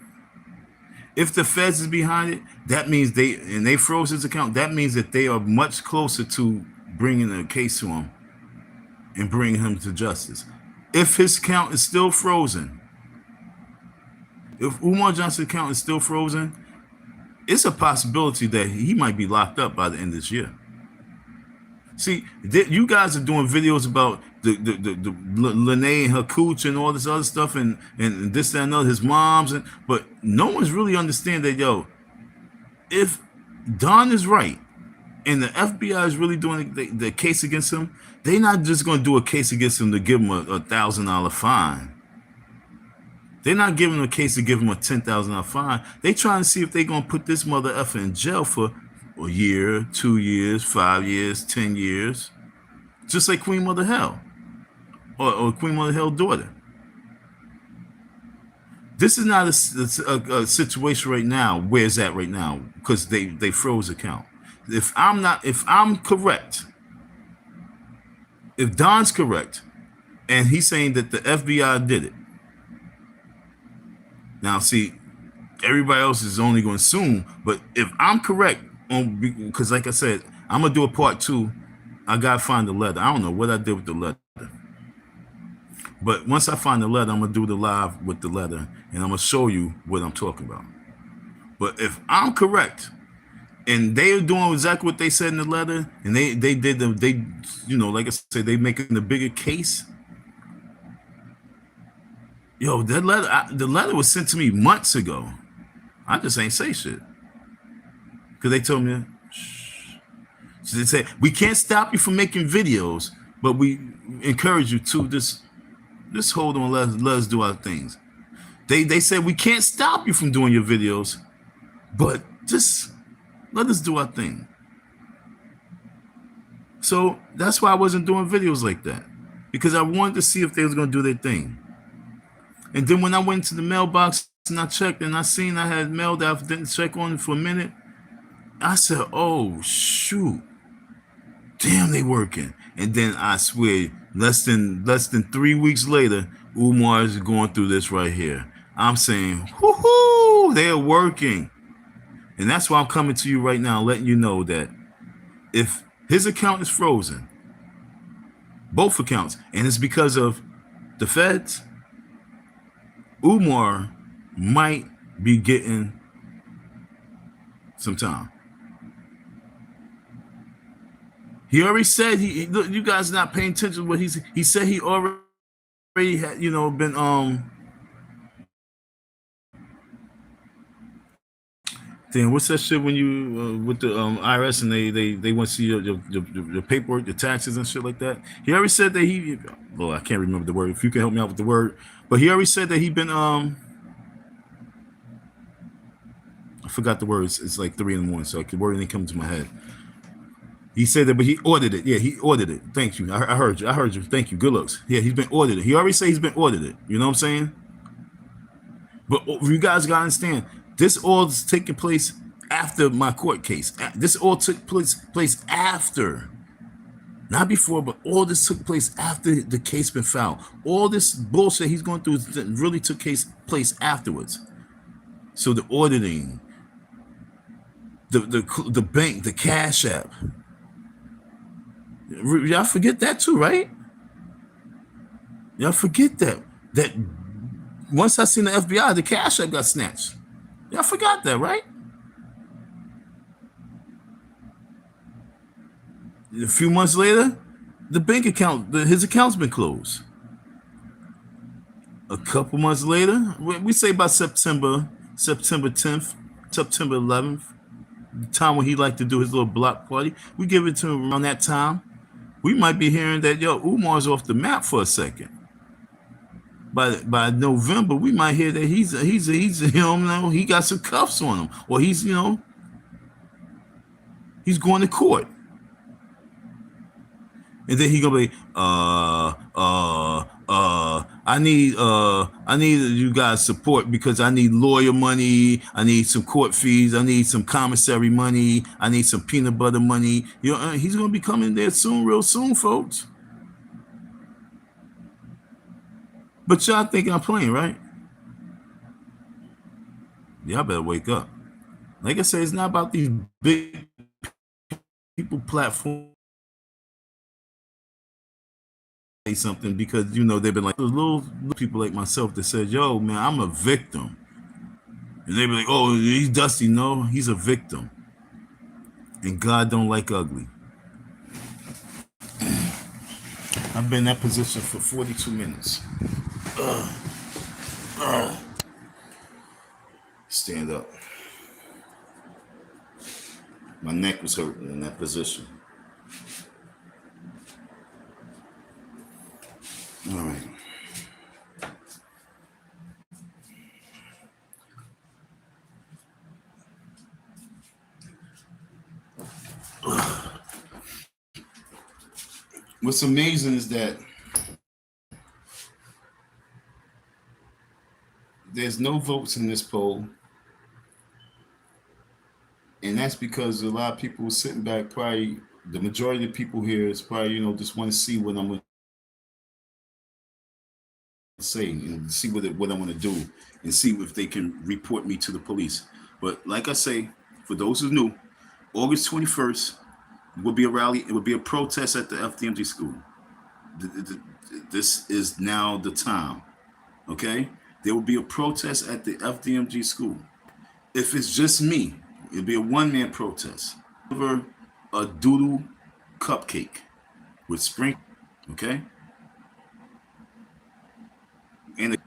If the feds is behind it, that means they froze his account. That means that they are much closer to bringing a case to him and bringing him to justice. If his account is still frozen, if Umar Johnson's account is still frozen, it's a possibility that he might be locked up by the end of this year. See, you guys are doing videos about the Lene and her cooch and all this other stuff and this, that, and other, his moms, but no one's really understand that, yo, if Don is right and the FBI is really doing the case against him, they're not just going to do a case against him to give him a $1,000 fine. They're not giving him a case to give him a $10,000 fine. They trying to see if they're going to put this mother effer in jail for a year, 2 years, 5 years, 10 years, just like Queen Mother Hell or Queen Mother Hell's daughter. This is not a situation right now. Where's that right now? Because they froze account. If I'm correct, if Don's correct, and he's saying that the FBI did it. Now, see, everybody else is only going to assume, but if I'm correct, because like I said, I'm going to do a part 2. I got to find the letter. I don't know what I did with the letter. But once I find the letter, I'm going to do the live with the letter, and I'm going to show you what I'm talking about. But if I'm correct, and they are doing exactly what they said in the letter, and they like I said, they making the bigger case. Yo, that letter, the letter was sent to me months ago. I just ain't say shit. Because they told me, shh. So they said, we can't stop you from making videos, but we encourage you to just hold on, let us do our things. They said, we can't stop you from doing your videos, but just let us do our thing. So that's why I wasn't doing videos like that, because I wanted to see if they was going to do their thing. And then when I went to the mailbox and I checked and I seen I had mail that I didn't check on it for a minute, I said, oh, shoot. Damn, they working. And then I swear, less than 3 weeks later, Umar is going through this right here. I'm saying, whoo-hoo, they're working. And that's why I'm coming to you right now, letting you know that if his account is frozen, both accounts, and it's because of the feds, Umar might be getting some time. He already said look, you guys are not paying attention to what he said. He already had, been Then what's that shit when you with the IRS and they want to see your paperwork, your taxes and shit like that? He already said that I can't remember the word. If you can help me out with the word, but he already said that he been I forgot the words. It's like 3 in the morning, so the word ain't come to my head. He said that, but he ordered it. Yeah, he ordered it. Thank you. I heard you. I heard you. Thank you. Good looks. Yeah, he's been ordered it. He already said he's been ordered it. You know what I'm saying? But you guys gotta understand, this all is taking place after my court case. This all took place after, not before, but all this took place after the case been filed. All this bullshit he's going through really took place afterwards. So the auditing, the bank, the Cash App. Y'all forget that too, right? Y'all forget that. That once I seen the FBI, the Cash App got snatched. Y'all forgot that, right? A few months later, the bank account, his account's been closed. A couple months later, we say by September 10th, September 11th, the time when he liked to do his little block party, we give it to him around that time. We might be hearing that, yo, Umar's off the map for a second. By November, we might hear that he's he got some cuffs on him, or he's going to court. And then he gonna be, I need you guys support because I need lawyer money, I need some court fees, I need some commissary money, I need some peanut butter money. He's gonna be coming there soon, real soon, folks. But y'all think I'm playing, right? Y'all better wake up. Like I said, it's not about these big people platforms. Something because they've been like those little people like myself that said, yo man, I'm a victim, and they be like, oh, he's Dusty. No, he's a victim, and God don't like ugly. I've been in that position for 42 minutes. Stand up. My neck was hurting in that position. All right. What's amazing is that there's no votes in this poll, and that's because a lot of people are sitting back. Probably the majority of people here is probably just want to see what I'm going to say and see what I'm going to do and see if they can report me to the police. But like I say, for those who knew, August 21st would be a rally. It would be a protest at the FDMG school. This is now the time. Okay, there will be a protest at the FDMG school. If it's just me, it'll be a one-man protest over a doodle cupcake with sprinkles. Okay, and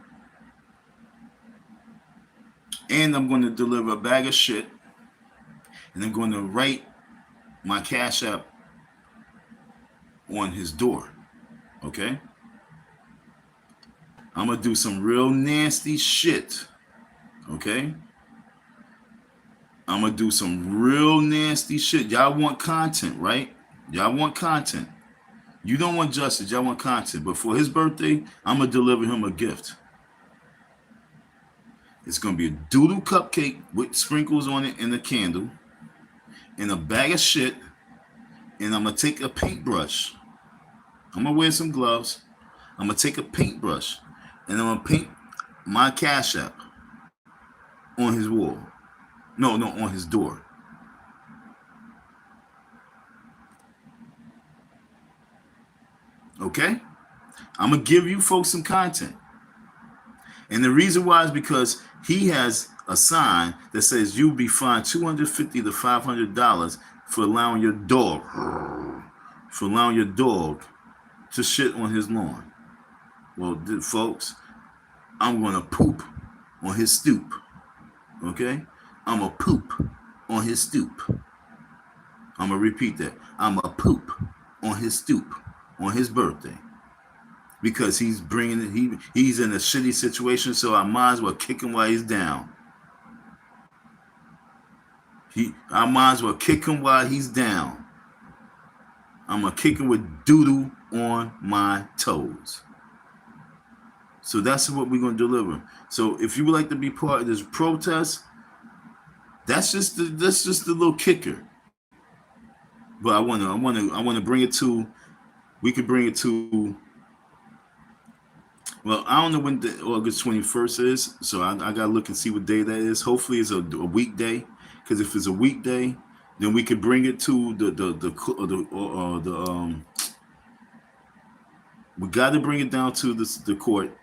I'm going to deliver a bag of shit, and I'm going to write my Cash App on his door. Okay, I'm gonna do some real nasty shit. Okay, I'm gonna do some real nasty shit. Y'all want content, right? Y'all want content. You don't want justice, y'all want content. But for his birthday, I'm gonna deliver him a gift. It's gonna be a doodle cupcake with sprinkles on it and a candle and a bag of shit. And I'm gonna take a paintbrush. I'm gonna wear some gloves. I'm gonna take a paintbrush and I'm gonna paint my Cash App on his wall. No, on his door. Okay? I'm gonna give you folks some content. And the reason why is because he has a sign that says you'll be fined $250 to $500 for allowing your dog to shit on his lawn. Well, folks, I'm gonna poop on his stoop. Okay? I'm a poop on his stoop. I'm gonna repeat that. I'm a poop on his stoop on his birthday. Because he's he's in a shitty situation, so I might as well kick him while he's down. I might as well kick him while he's down. I'm gonna kick him with doodle on my toes. So that's what we're gonna deliver. So if you would like to be part of this protest, that's just the little kicker. But I wanna bring it to. We could bring it to. Well, I don't know when the August 21st is, so I gotta look and see what day that is. Hopefully, it's a weekday, because if it's a weekday, then we could bring it to the we got to bring it down to the court.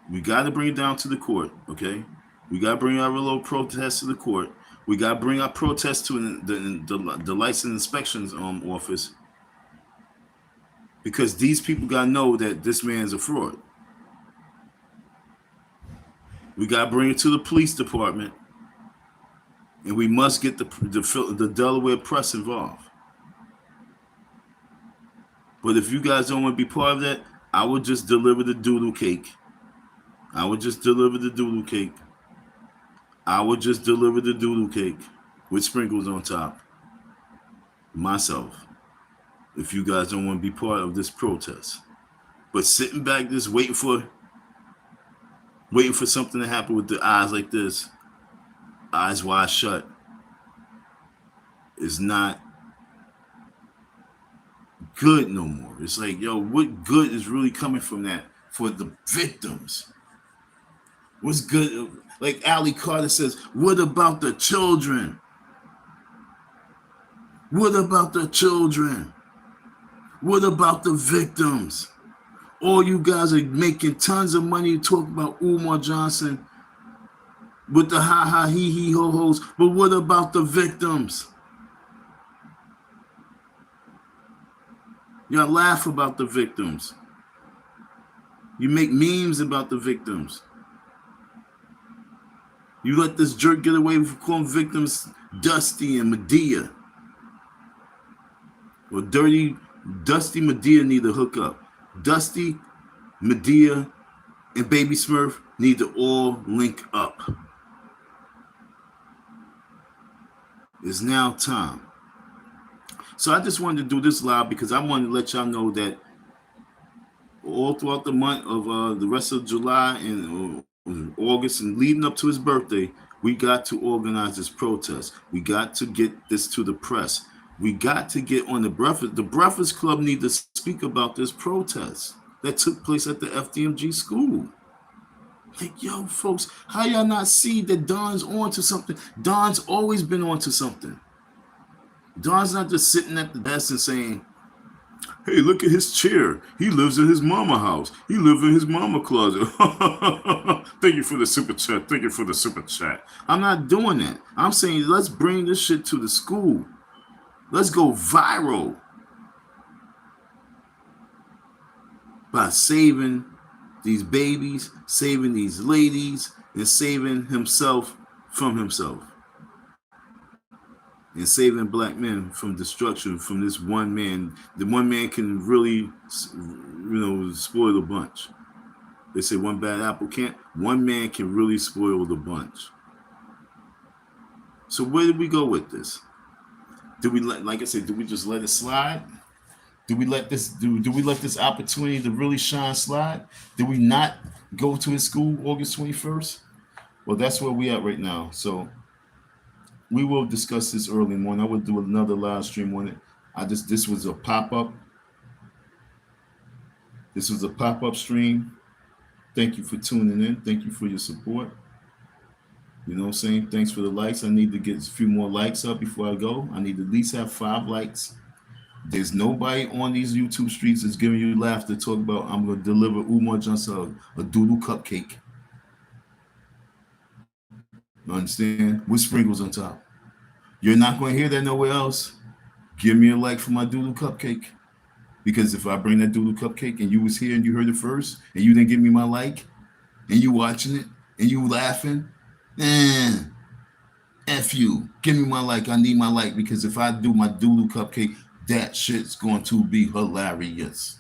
We got to bring it down to the court, okay? We got to bring our little protest to the court. We got to bring our protest to the license inspections office, because these people got to know that this man's a fraud. We got to bring it to the police department, and we must get the Delaware press involved. But if you guys don't want to be part of that, I would just deliver the doodle cake. I would just deliver the doodle cake. I would just deliver the doodle cake with sprinkles on top. Myself. If you guys don't want to be part of this protest. But sitting back just waiting for something to happen with the eyes like this, eyes wide shut, is not good no more. It's like, yo, what good is really coming from that for the victims? What's good? Like Ali Carter says, what about the children? What about the children? What about the victims? All you guys are making tons of money to talk about Umar Johnson with the ha ha he he ho hos, but what about the victims? Y'all laugh about the victims. You make memes about the victims. You let this jerk get away with calling victims Dusty and Medea. Well, Dusty Medea need to hook up. Dusty, Medea, and Baby Smurf need to all link up. It's now time. So I just wanted to do this live because I wanted to let y'all know that all throughout the month of the rest of July and August and leading up to his birthday, we got to organize this protest. We got to get this to the press. We got to get on the Breakfast. The Breakfast Club need to speak about this protest that took place at the FDMG school. Like, yo, folks, how y'all not see that Don's on to something? Don's always been on to something. Don's not just sitting at the desk and saying, hey, look at his chair. He lives in his mama house. He lives in his mama closet. Thank you for the super chat. Thank you for the super chat. I'm not doing that. I'm saying let's bring this shit to the school. Let's go viral by saving these babies, saving these ladies, and saving himself from himself. And saving black men from destruction from this one man. The one man can really, spoil a bunch. They say one bad apple can't. One man can really spoil the bunch. So where did we go with this? Do we like I said, do we just let it slide? Do we let this opportunity to really shine slide? Did we not go to his school August 21st? Well, that's where we at right now. So we will discuss this early morning. I will do another live stream on it. This was a pop-up. This was a pop-up stream. Thank you for tuning in. Thank you for your support. You know what I'm saying? Thanks for the likes. I need to get a few more likes up before I go. I need to at least have 5 likes. There's nobody on these YouTube streets that's giving you laughter to talk about I'm going to deliver Umar Johnson a doodle cupcake. You understand? With sprinkles on top. You're not going to hear that nowhere else. Give me a like for my doodle cupcake. Because if I bring that doodle cupcake and you was here and you heard it first and you didn't give me my like and you watching it and you laughing, F you. Give me my like. I need my like because if I do my doodle cupcake, that shit's going to be hilarious.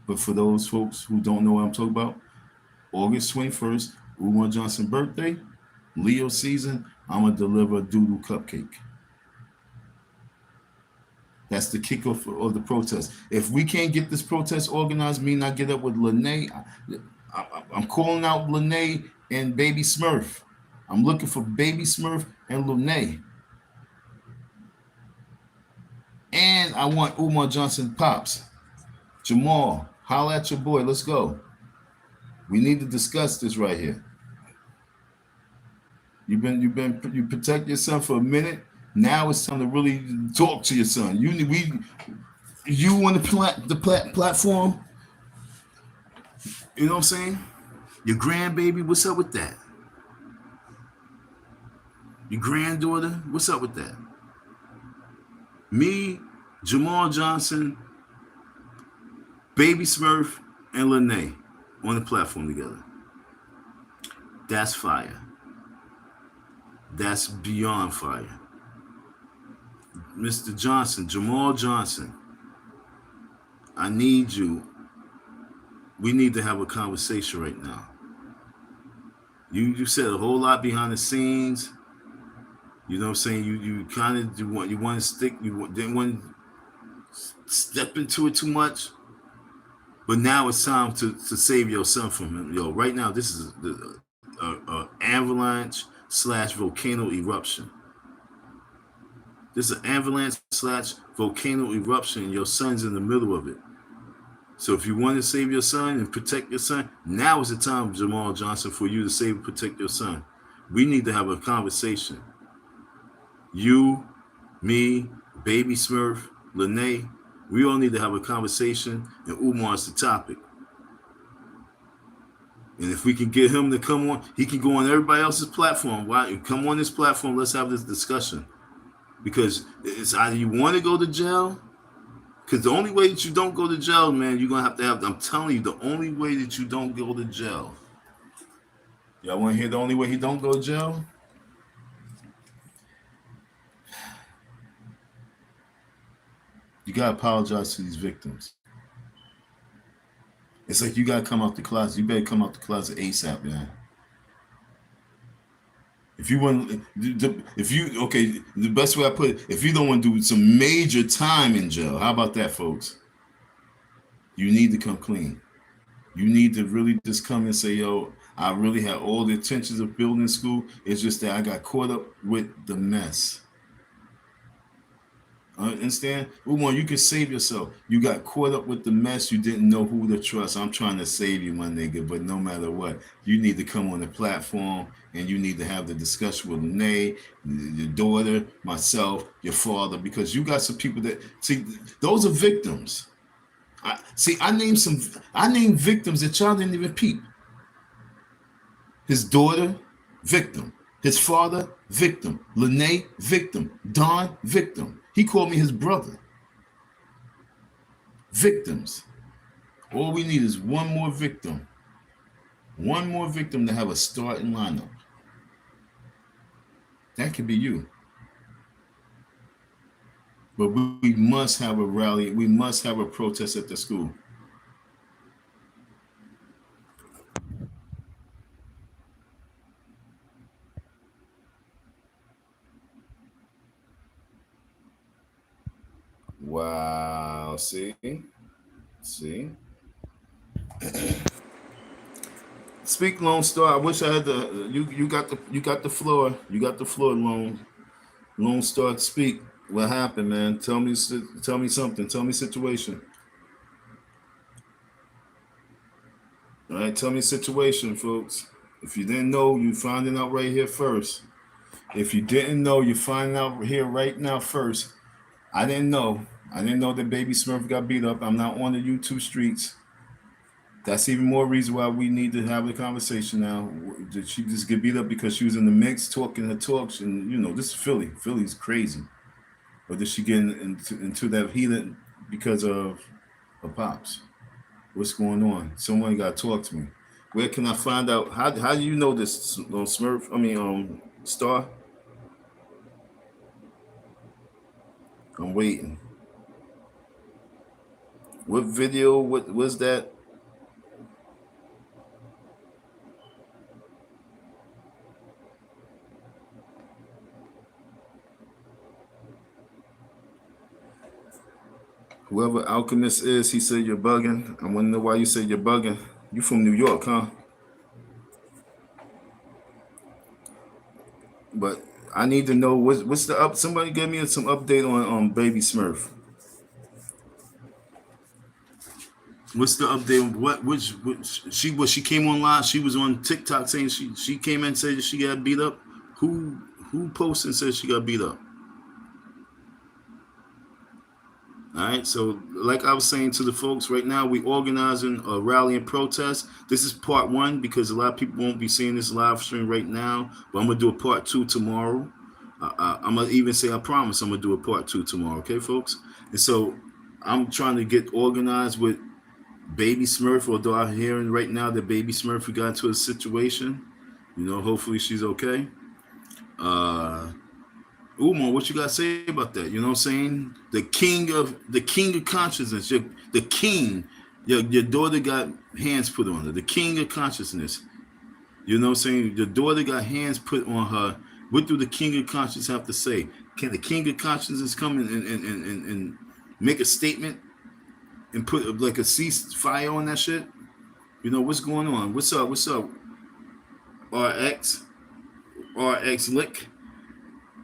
But for those folks who don't know what I'm talking about, August 21st, Umar Johnson's birthday. Leo season, I'm gonna deliver a doodle cupcake. That's the kickoff of the protest. If we can't get this protest organized, me not get up with Lene, I'm calling out Lene and Baby Smurf. I'm looking for Baby Smurf and Lene. And I want Umar Johnson Pops. Jamal, holla at your boy. Let's go. We need to discuss this right here. You protect your son for a minute. Now it's time to really talk to your son. You want the platform. You know what I'm saying? Your grandbaby, what's up with that? Your granddaughter, what's up with that? Me, Jamal Johnson, Baby Smurf, and Lene on the platform together. That's fire. That's beyond fire. Mr. Johnson, Jamal Johnson, I need you. We need to have a conversation right now. You said a whole lot behind the scenes. You know what I'm saying? You kind of you want to stick. You didn't want to step into it too much. But now it's time to save your son from him. Yo, right now this is an avalanche / volcano eruption. This is an avalanche / volcano eruption. And your son's in the middle of it. So if you want to save your son and protect your son, now is the time, Jamal Johnson, for you to save and protect your son. We need to have a conversation. You, me, Baby Smurf, Lene, we all need to have a conversation, and Umar's the topic. And if we can get him to come on, he can go on everybody else's platform. Why? Come on this platform, let's have this discussion. Because it's either you want to go to jail, because the only way that you don't go to jail, man, you're going to have, I'm telling you, the only way that you don't go to jail. Y'all want to hear the only way he don't go to jail? You got to apologize to these victims. It's like you got to come out the closet. You better come out the closet ASAP, man. If you want, the best way I put it, if you don't want to do some major time in jail, how about that, folks? You need to come clean. You need to really just come and say, yo, I really had all the intentions of building school. It's just that I got caught up with the mess. Understand? Umar, you can save yourself. You got caught up with the mess. You didn't know who to trust. I'm trying to save you, my nigga. But no matter what, you need to come on the platform and you need to have the discussion with Lene, your daughter, myself, your father, because you got some people that see. Those are victims. I named victims that y'all didn't even peep. His daughter, victim. His father, victim. Lene, victim. Don, victim. He called me his brother. Victims. All we need is one more victim. One more victim to have a starting lineup. That could be you. But we must have a rally. We must have a protest at the school. Wow. See? Speak, Lone Star. I wish I had the you got the floor. You got the floor, Lone Star. Speak. What happened, man? Tell me something. Tell me situation. All right, tell me situation, folks. If you didn't know, you finding out right here first. If you didn't know, you're finding out here right now first. I didn't know. I didn't know that Baby Smurf got beat up. I'm not on the YouTube streets. That's even more reason why we need to have the conversation now. Did she just get beat up because she was in the mix talking her talks? And, you know, this is Philly. Philly's crazy. Or did she get into that healing because of her pops? What's going on? Someone got to talk to me. Where can I find out? How do you know this, Smurf? Star? I'm waiting. What video? What was that? Whoever Alchemist is, he said you're bugging. I want to know why you said you're bugging. You from New York, huh? But I need to know what's the up. Somebody give me some update on Baby Smurf. What's the update? Which she came on live. She was on TikTok saying she came in and said that she got beat up. Who posted and said she got beat up? All right. So like I was saying to the folks, right now we organizing a rally and protest. This is part one because a lot of people won't be seeing this live stream right now, but I'm gonna do a part two tomorrow. I'm gonna even say I promise I'm gonna do a part two tomorrow. Okay, folks. And so I'm trying to get organized with Baby Smurf, although I'm hearing right now that Baby Smurf got into a situation. Hopefully she's okay. Umar, what you got to say about that? You know what I'm saying? The king of consciousness, the king. Your daughter got hands put on her. The king of consciousness. You know what I'm saying? Your daughter got hands put on her. What do the king of consciousness have to say? Can the king of consciousness come and make a statement and put like a ceasefire on that shit? What's going on? What's up? What's up? RX Lick.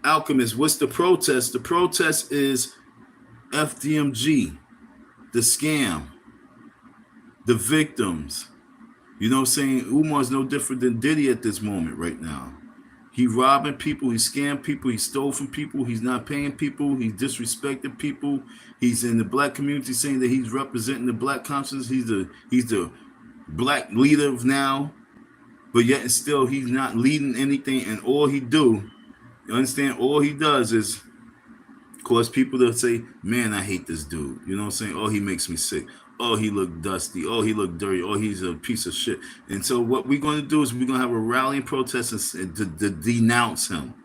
Alchemist, what's the protest? The protest is FDMG, the scam, the victims. You know what I'm saying? Umar's no different than Diddy at this moment right now. He robbing people, he scammed people, he stole from people, he's not paying people, he disrespected people. He's in the black community saying that he's representing the black consciousness. He's the black leader of now, but yet and still he's not leading anything, and all he do, you understand, all he does is cause people to say, man, I hate this dude. You know what I'm saying? Oh, he makes me sick. Oh, he looked dusty. Oh, he looked dirty. Oh, he's a piece of shit. And so what we're going to do is we're going to have a rally and protest to denounce him.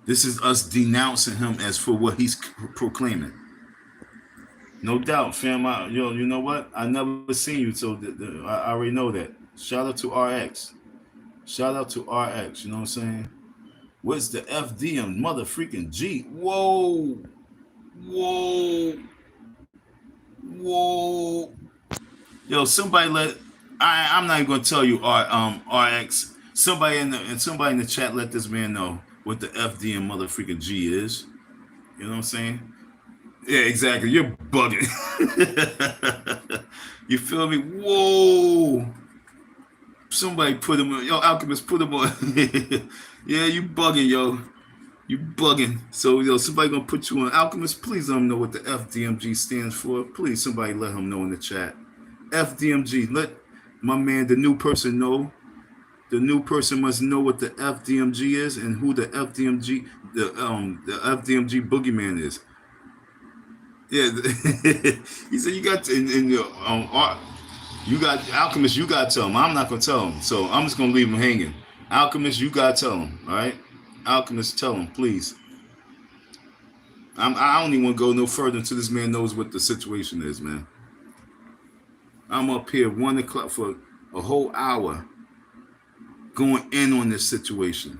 This is us denouncing him as for what he's proclaiming. No doubt, fam. You know what? I never seen you, so I already know that. Shout out to RX. Shout out to RX. You know what I'm saying? What's the FDM mother freaking G? Whoa. Yo, somebody I'm not even gonna tell you RX. Somebody in the chat let this man know what the FDM mother freaking G is. You know what I'm saying? Yeah, exactly. You're bugging. You feel me? Whoa. Somebody put him on. Yo, Alchemist, put him on. Yeah, you bugging, yo. You bugging. So, somebody gonna put you on. Alchemist, please let him know what the FDMG stands for. Please, somebody let him know in the chat. FDMG. Let my man, the new person, know. The new person must know what the FDMG is and who the FDMG boogeyman is. Yeah, he said you got in your you got Alchemist. You got to tell him. I'm not gonna tell him, so I'm just gonna leave him hanging. Alchemist, you gotta tell him. All right, Alchemist, tell him, please. I don't even want to go no further until this man knows what the situation is, man. I'm up here 1 o'clock for a whole hour going in on this situation.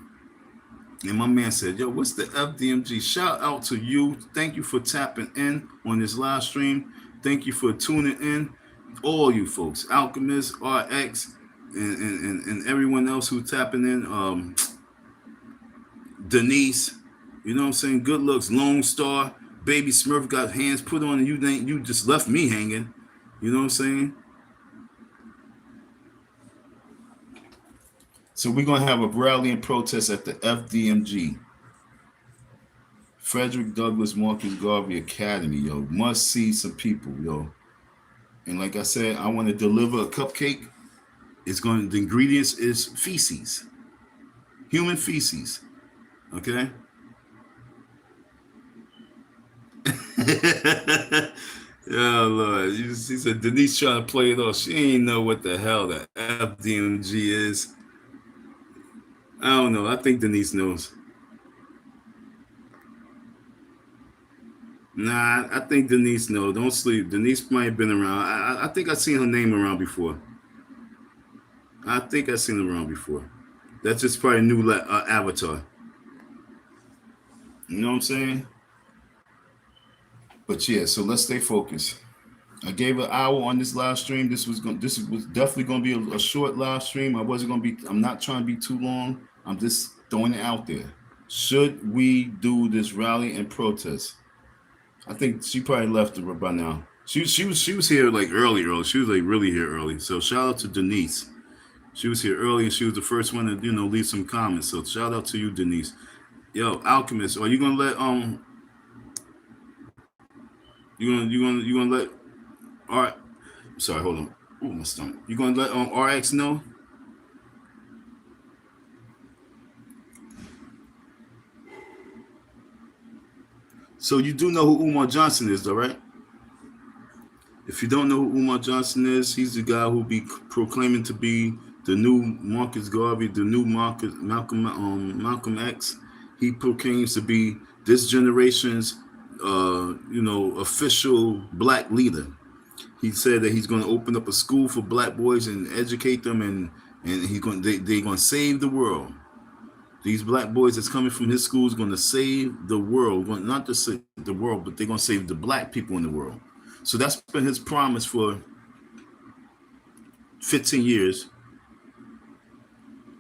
And my man said, yo, what's the FDMG? Shout out to you. Thank you for tapping in on this live stream. Thank you for tuning in. All you folks, Alchemist, RX, and everyone else who tapping in. Denise, you know what I'm saying? Good looks, Lone Star, Baby Smurf got hands put on, and you just left me hanging. You know what I'm saying? So we're gonna have a rally and protest at the FDMG. Frederick Douglass Marcus Garvey Academy, yo. Must see some people, yo. And like I said, I want to deliver a cupcake. The ingredients is feces. Human feces. Okay? Oh, Lord. He said Denise trying to play it off. She ain't know what the hell the FDMG is. I don't know. I think Denise knows. Nah, I think Denise knows. Don't sleep. Denise might have been around. I think I've seen her name around before. That's just probably a new avatar. You know what I'm saying? But yeah, so let's stay focused. I gave an hour on this live stream. This was definitely gonna be a short live stream. I'm not trying to be too long. I'm just throwing it out there. Should we do this rally and protest? I think she probably left by now. She was here like early. She was like really here early. So shout out to Denise. She was here early and she was the first one to leave some comments. So shout out to you, Denise. Yo, Alchemist, are you gonna let you gonna let all right. Sorry, hold on. Ooh, my stomach. You gonna let RX know? So you do know who Umar Johnson is, though, right? If you don't know who Umar Johnson is, he's the guy who be proclaiming to be the new Marcus Garvey, the new Malcolm X. He proclaims to be this generation's, official black leader. He said that he's going to open up a school for black boys and educate them, and they're going to save the world. These black boys that's coming from his school is going to save the world. Not just save the world, but they're going to save the black people in the world. So that's been his promise for 15 years.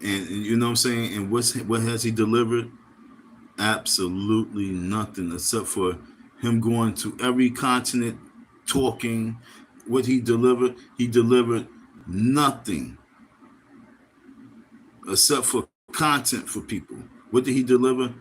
And you know what I'm saying? And what has he delivered? Absolutely nothing, except for him going to every continent talking. What he delivered nothing except for content for people. What did he deliver?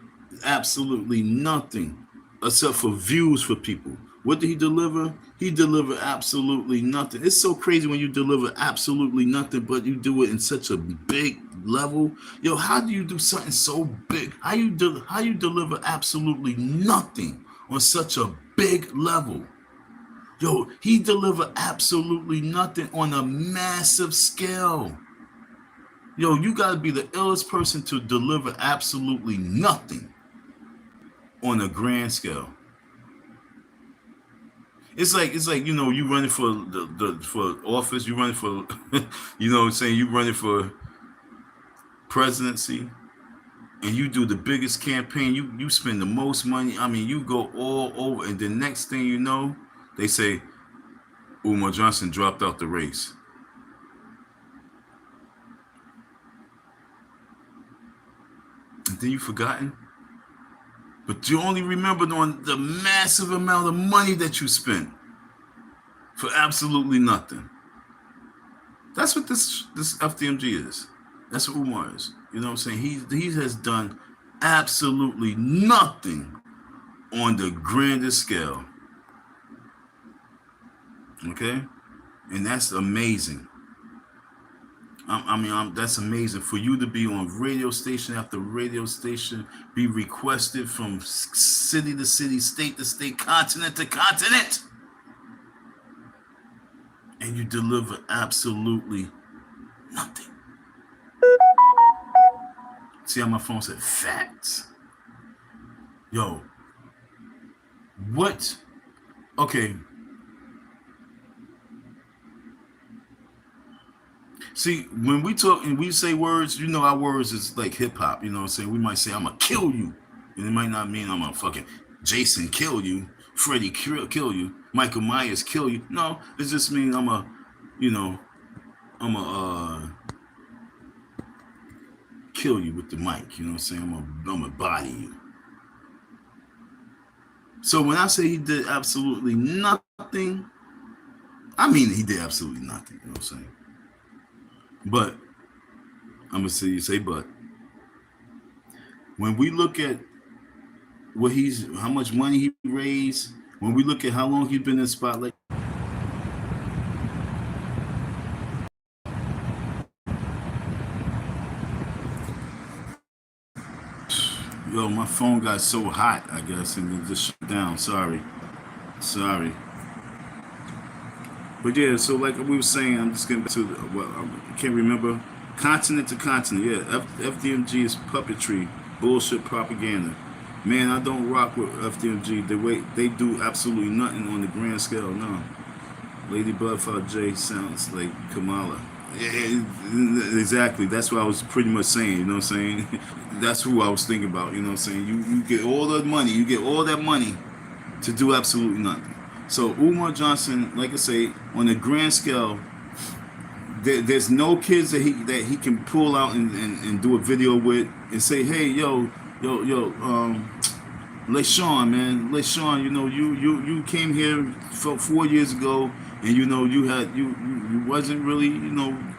Absolutely nothing except for views for people. What did he deliver? He delivered absolutely nothing. It's so crazy when you deliver absolutely nothing, but you do it in such a big level. Yo, how do you do something so big? How you deliver absolutely nothing on such a big level? Yo, he delivered absolutely nothing on a massive scale. Yo, you gotta be the illest person to deliver absolutely nothing on a grand scale. It's like you running for for office, you running for you running for presidency, and you do the biggest campaign, you spend the most money. I mean, you go all over, and the next thing you know, they say Umar Johnson dropped out the race. And then you've forgotten. But you only remembered on the massive amount of money that you spent for absolutely nothing. That's what this FDMG is. That's what Umar is. You know what I'm saying? He has done absolutely nothing on the grandest scale. Okay? And that's amazing. That's amazing for you to be on radio station after radio station, be requested from city to city, state to state, continent to continent, and you deliver absolutely nothing. See how my phone said facts? Yo, what? Okay. See, when we talk and we say words, our words is like hip hop. You know what I'm saying? We might say, I'm going to kill you. And it might not mean I'm going to fucking Jason kill you, Freddy kill you, Michael Myers kill you. No, it just means I'm going to kill you with the mic. You know what I'm saying? I'm going to body you. So when I say he did absolutely nothing, I mean he did absolutely nothing. You know what I'm saying? But I'm gonna say but when we look at how much money he raised, when we look at how long he's been in the spotlight, yo, my phone got so hot, I guess, and it just shut down. Sorry. But yeah, so like we were saying, I'm just getting back to I can't remember. Continent to continent, yeah. FDMG is puppetry, bullshit propaganda. Man, I don't rock with FDMG. They do absolutely nothing on the grand scale. No. Lady Butterfly J sounds like Kamala. Yeah, exactly. That's what I was pretty much saying. You know what I'm saying? That's who I was thinking about. You know what I'm saying? You get all the money. You get all that money. to do absolutely nothing. So Umar Johnson, like I say, on a grand scale, there's no kids that he can pull out and do a video with and say, hey, yo, LeSean, man, LeSean, you came here 4 years ago, and you wasn't really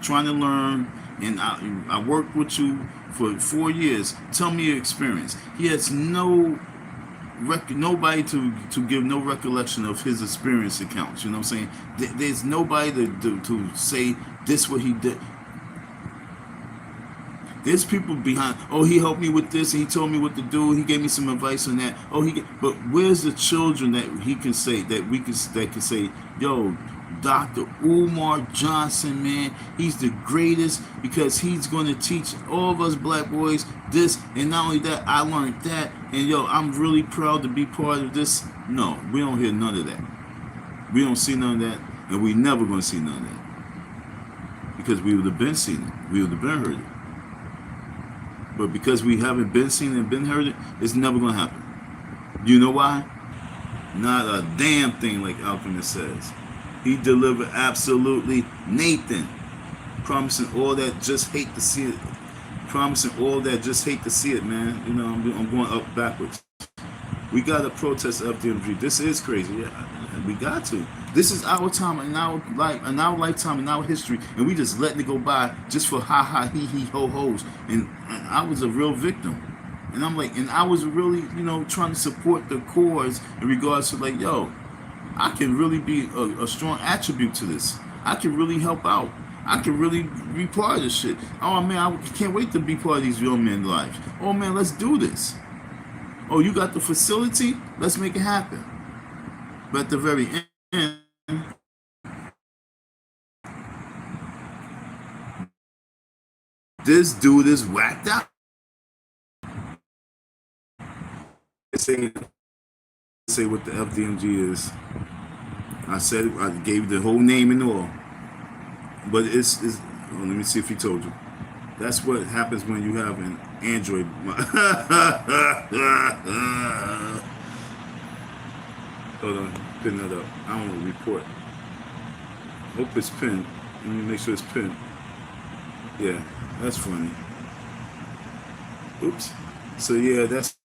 trying to learn, and I worked with you for 4 years. Tell me your experience. He has nobody to give no recollection of his experience accounts. You know what I'm saying? There's nobody to say this what he did. There's people behind. Oh, he helped me with this, and he told me what to do. He gave me some advice on that. But where's the children that he can say that can say, yo, Dr. Umar Johnson, man, he's the greatest because he's going to teach all of us black boys this, and not only that, I learned that, and yo, I'm really proud to be part of this. No, we don't hear none of that. We don't see none of that, and we never going to see none of that because we would have been seen it. We would have been heard it. But because we haven't been seen and been heard, it's never going to happen. You know why? Not a damn thing, like Alchemist says. He delivered absolutely Nathan, promising all that just hate to see it. Promising all that just hate to see it, man. I'm going up backwards. We got to protest FDMG. This is crazy. Yeah, we got to. This is our time in our lifetime, in our history, and we just letting it go by just for ha ha he ho hos. And I was a real victim, and I was really trying to support the cause in regards to like, yo, I can really be a strong attribute to this. I can really help out. I can really be part of this shit. Oh man, I can't wait to be part of these young men's lives. Oh man, let's do this. Oh, you got the facility? Let's make it happen. But at the very end, this dude is whacked out. Say what the FDMG is. I gave the whole name and all. But it's let me see if he told you. That's what happens when you have an Android. Hold on, pin that up. I don't want to report. Hope it's pinned. Let me make sure it's pinned. Yeah, that's funny. Oops. So yeah, that's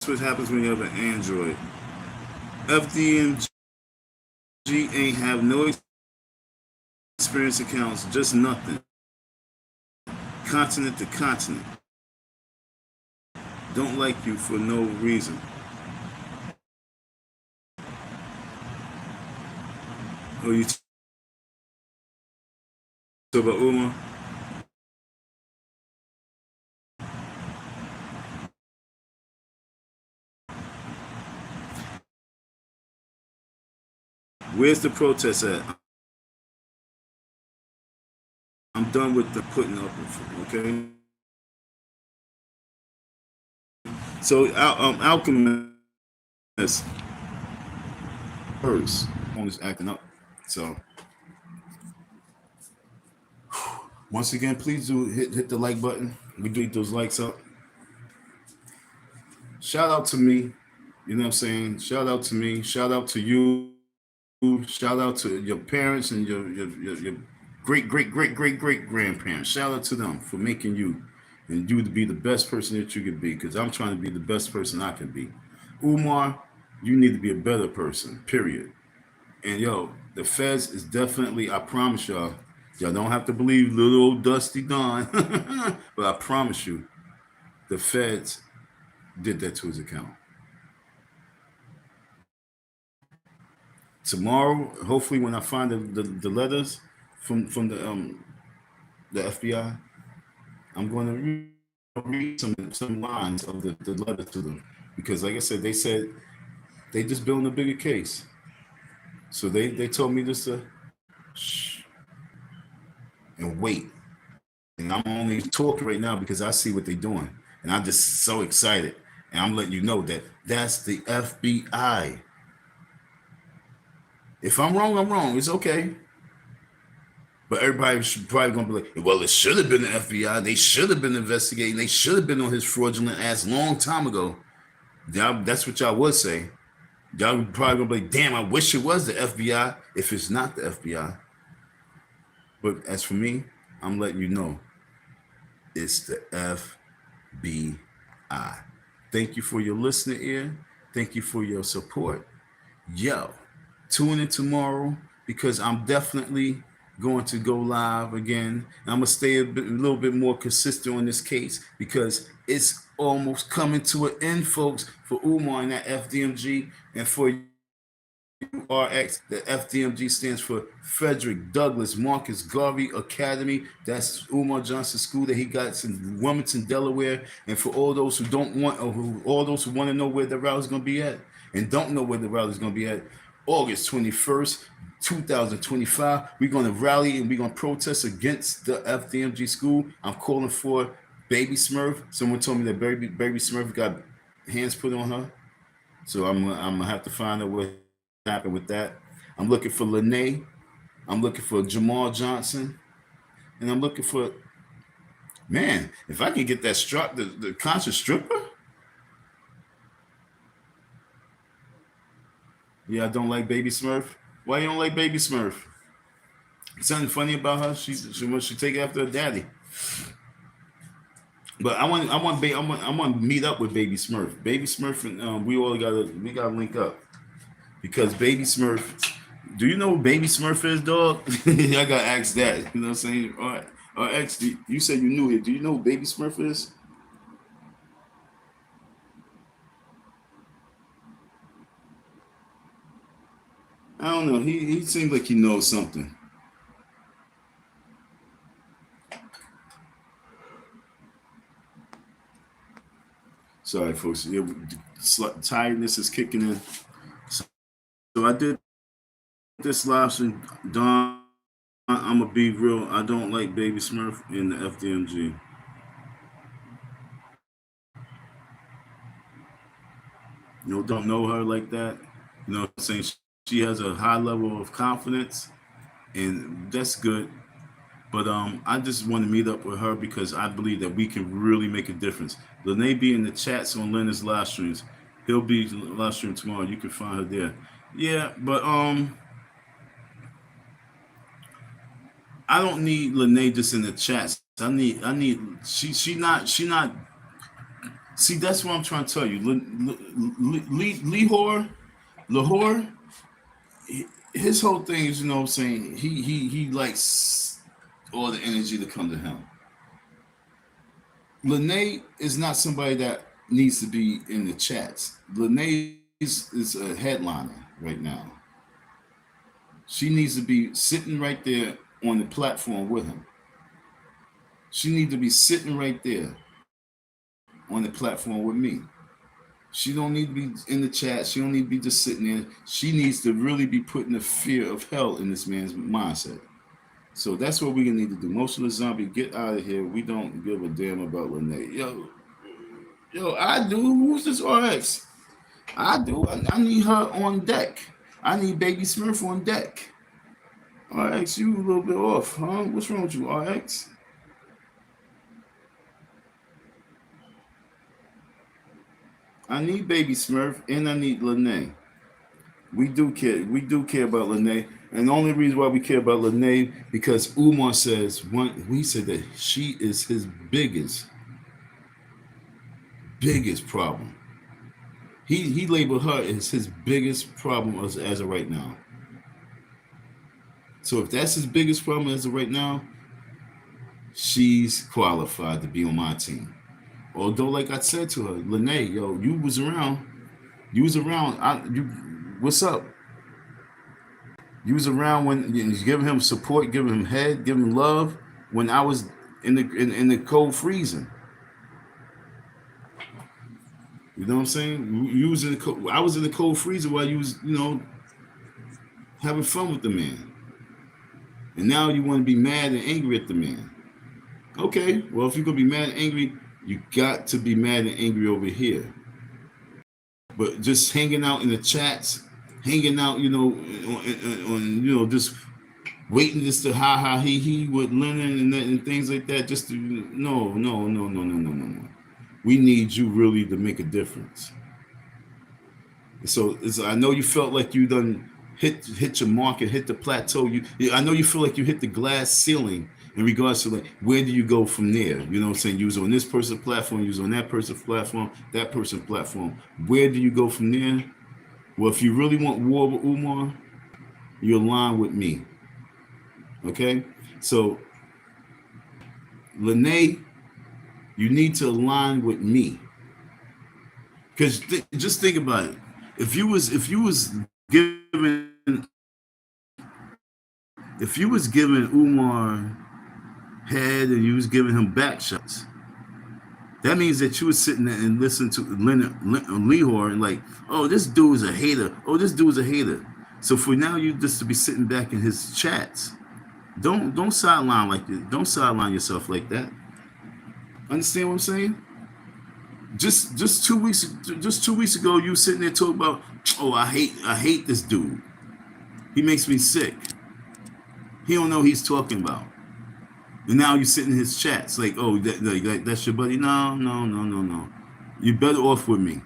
what happens when you have an Android. FDMG ain't have no experience accounts, just nothing. Continent to continent. Don't like you for no reason. Oh, you talk about Umar? Where's the protest at? I'm done with the putting up, okay? So, Alchemist first, phone is acting up. So, once again, please do hit the like button. We do those likes up. Shout out to me. You know what I'm saying? Shout out to me. Shout out to you. Shout out to your parents and your great grandparents. Shout out to them for making you and you to be the best person that you could be. Because I'm trying to be the best person I can be. Umar, you need to be a better person. Period. And yo, the feds is definitely. I promise y'all. Y'all don't have to believe little old Dusty Don, but I promise you, the feds did that to his account. Tomorrow, hopefully, when I find the letters from the FBI, I'm going to read some lines of the letter to them because, like I said, they said they just building a bigger case. So they told me just to shh and wait. And I'm only talking right now because I see what they're doing, and I'm just so excited. And I'm letting you know that that's the FBI. If I'm wrong, I'm wrong. It's okay. But everybody should probably gonna be like, well, it should have been the FBI. They should have been investigating. They should have been on his fraudulent ass long time ago. That's what y'all would say. Y'all probably gonna be like, damn, I wish it was the FBI if it's not the FBI. But as for me, I'm letting you know it's the FBI. Thank you for your listening ear. Thank you for your support. Yo, tune in tomorrow because I'm definitely going to go live again. I'm gonna stay a little bit more consistent on this case because it's almost coming to an end, folks. For Umar and that FDMG, and for URX, the FDMG stands for Frederick Douglass Marcus Garvey Academy. That's Umar Johnson School that he got in Wilmington, Delaware. And for all those who don't want, or all those who want to know where the rally is going to be at and don't know where the rally is going to be at, August 21st, 2025, we're going to rally and we're going to protest against the FDMG school. I'm calling for Baby Smurf. Someone told me that Baby Smurf got hands put on her. So I'm gonna have to find out what happened with that. I'm looking for Lene. I'm looking for Jamal Johnson, and I'm looking for, man, if I can get that the concert stripper. Yeah, I don't like Baby Smurf. Why you don't like Baby Smurf? Something funny about her? She wants to take after her daddy. But I want to meet up with Baby Smurf. Baby Smurf and we gotta link up because Baby Smurf. Do you know what Baby Smurf is, dog? I gotta ask that. You know what I'm saying? All right. Actually, you said you knew it. Do you know what Baby Smurf is? I don't know. He seems like he knows something. Sorry, folks. Yeah, tiredness is kicking in. So I did this live stream. Don, I'm gonna be real. I don't like Baby Smurf in the FDMG. You know, don't know her like that. You know what I'm saying? She has a high level of confidence, and that's good. But I just want to meet up with her because I believe that we can really make a difference. Lene be in the chats on Leonard's live streams. He'll be live stream tomorrow. You can find her there. Yeah, but I don't need Lene just in the chats. I need she not. See, that's what I'm trying to tell you. Lahore, his whole thing is, you know what I'm saying, he likes all the energy to come to him. Lene is not somebody that needs to be in the chats. Lene is a headliner right now. She needs to be sitting right there on the platform with him. She needs to be sitting right there on the platform with me. She don't need to be in the chat. She don't need to be just sitting there. She needs to really be putting the fear of hell in this man's mindset. So that's what we're gonna need to do. Motionless zombie, get out of here. We don't give a damn about Lene. Yo, I do. Who's this RX? I do. I need her on deck. I need Baby Smurf on deck. RX, you a little bit off, huh? What's wrong with you, RX? I need Baby Smurf and I need Lene. We do care. We do care about Lene. And the only reason why we care about Lene because Umar says we said that she is his biggest problem. He labeled her as his biggest problem as of right now. So if that's his biggest problem as of right now, she's qualified to be on my team. Although, like I said to her, Lene, yo, you was around. You was around. What's up? You was around when you giving him support, giving him head, giving him love when I was in the cold freezing. You know what I'm saying? You was in the cold, I was in the cold freezer while you was, having fun with the man. And now you want to be mad and angry at the man. Okay, well, if you're gonna be mad and angry, you got to be mad and angry over here. But just hanging out in the chats, hanging out, on just waiting just to ha he with Lennon and things like that. Just to no. We need you really to make a difference. So I know you felt like you done hit your mark and hit the plateau. I know you feel like you hit the glass ceiling in regards to like where do you go from there? You know what I'm saying? You was on this person's platform, you was on that person's platform, that person's platform. Where do you go from there? Well, if you really want war with Umar, you align with me. Okay? So Lene, you need to align with me. Because just think about it. If you was giving Umar head and you was giving him back shots, that means that you was sitting there and listening to Lehor and like, oh, this dude's a hater. Oh, this dude's a hater. So for now, you just to be sitting back in his chats. Don't sideline like this. Don't sideline yourself like that. Understand what I'm saying? Just 2 weeks ago, you sitting there talking about, oh, I hate this dude. He makes me sick. He don't know what he's talking about. And now you sit in his chats like, oh, that's your buddy. No, no, no, no, no. You're better off with me.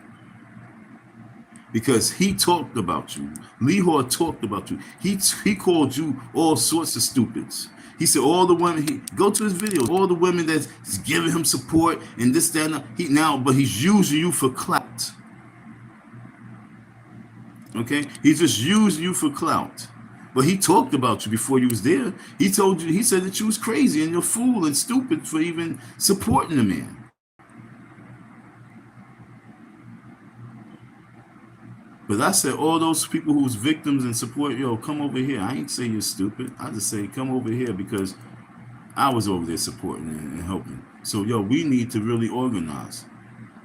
Because he talked about you. Lehor talked about you. He called you all sorts of stupids. He said all the women, go to his videos, all the women that's giving him support and this, that, and but he's using you for clout. Okay? He's just using you for clout. But he talked about you before you was there. He told you, he said that you was crazy and you're fool and stupid for even supporting the man. But I said all those people who's victims and support, yo, come over here. I ain't say you're stupid. I just say come over here because I was over there supporting and helping. So, yo, we need to really organize.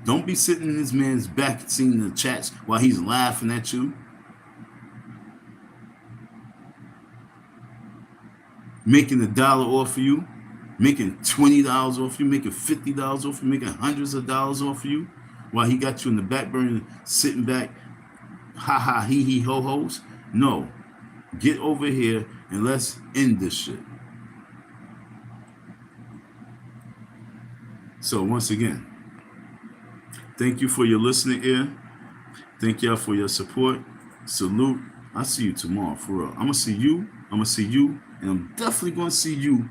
Don't be sitting in this man's back seeing the chats while he's laughing at you. Making $1 off of you, making $20 off you, making $50 off you, making hundreds of dollars off of you, while he got you in the back burner sitting back, ha ha, he ho hos. No, get over here and let's end this shit. So once again, thank you for your listening ear. Thank y'all for your support. Salute. I'll see you tomorrow, for real. I'm gonna see you, and I'm definitely gonna see you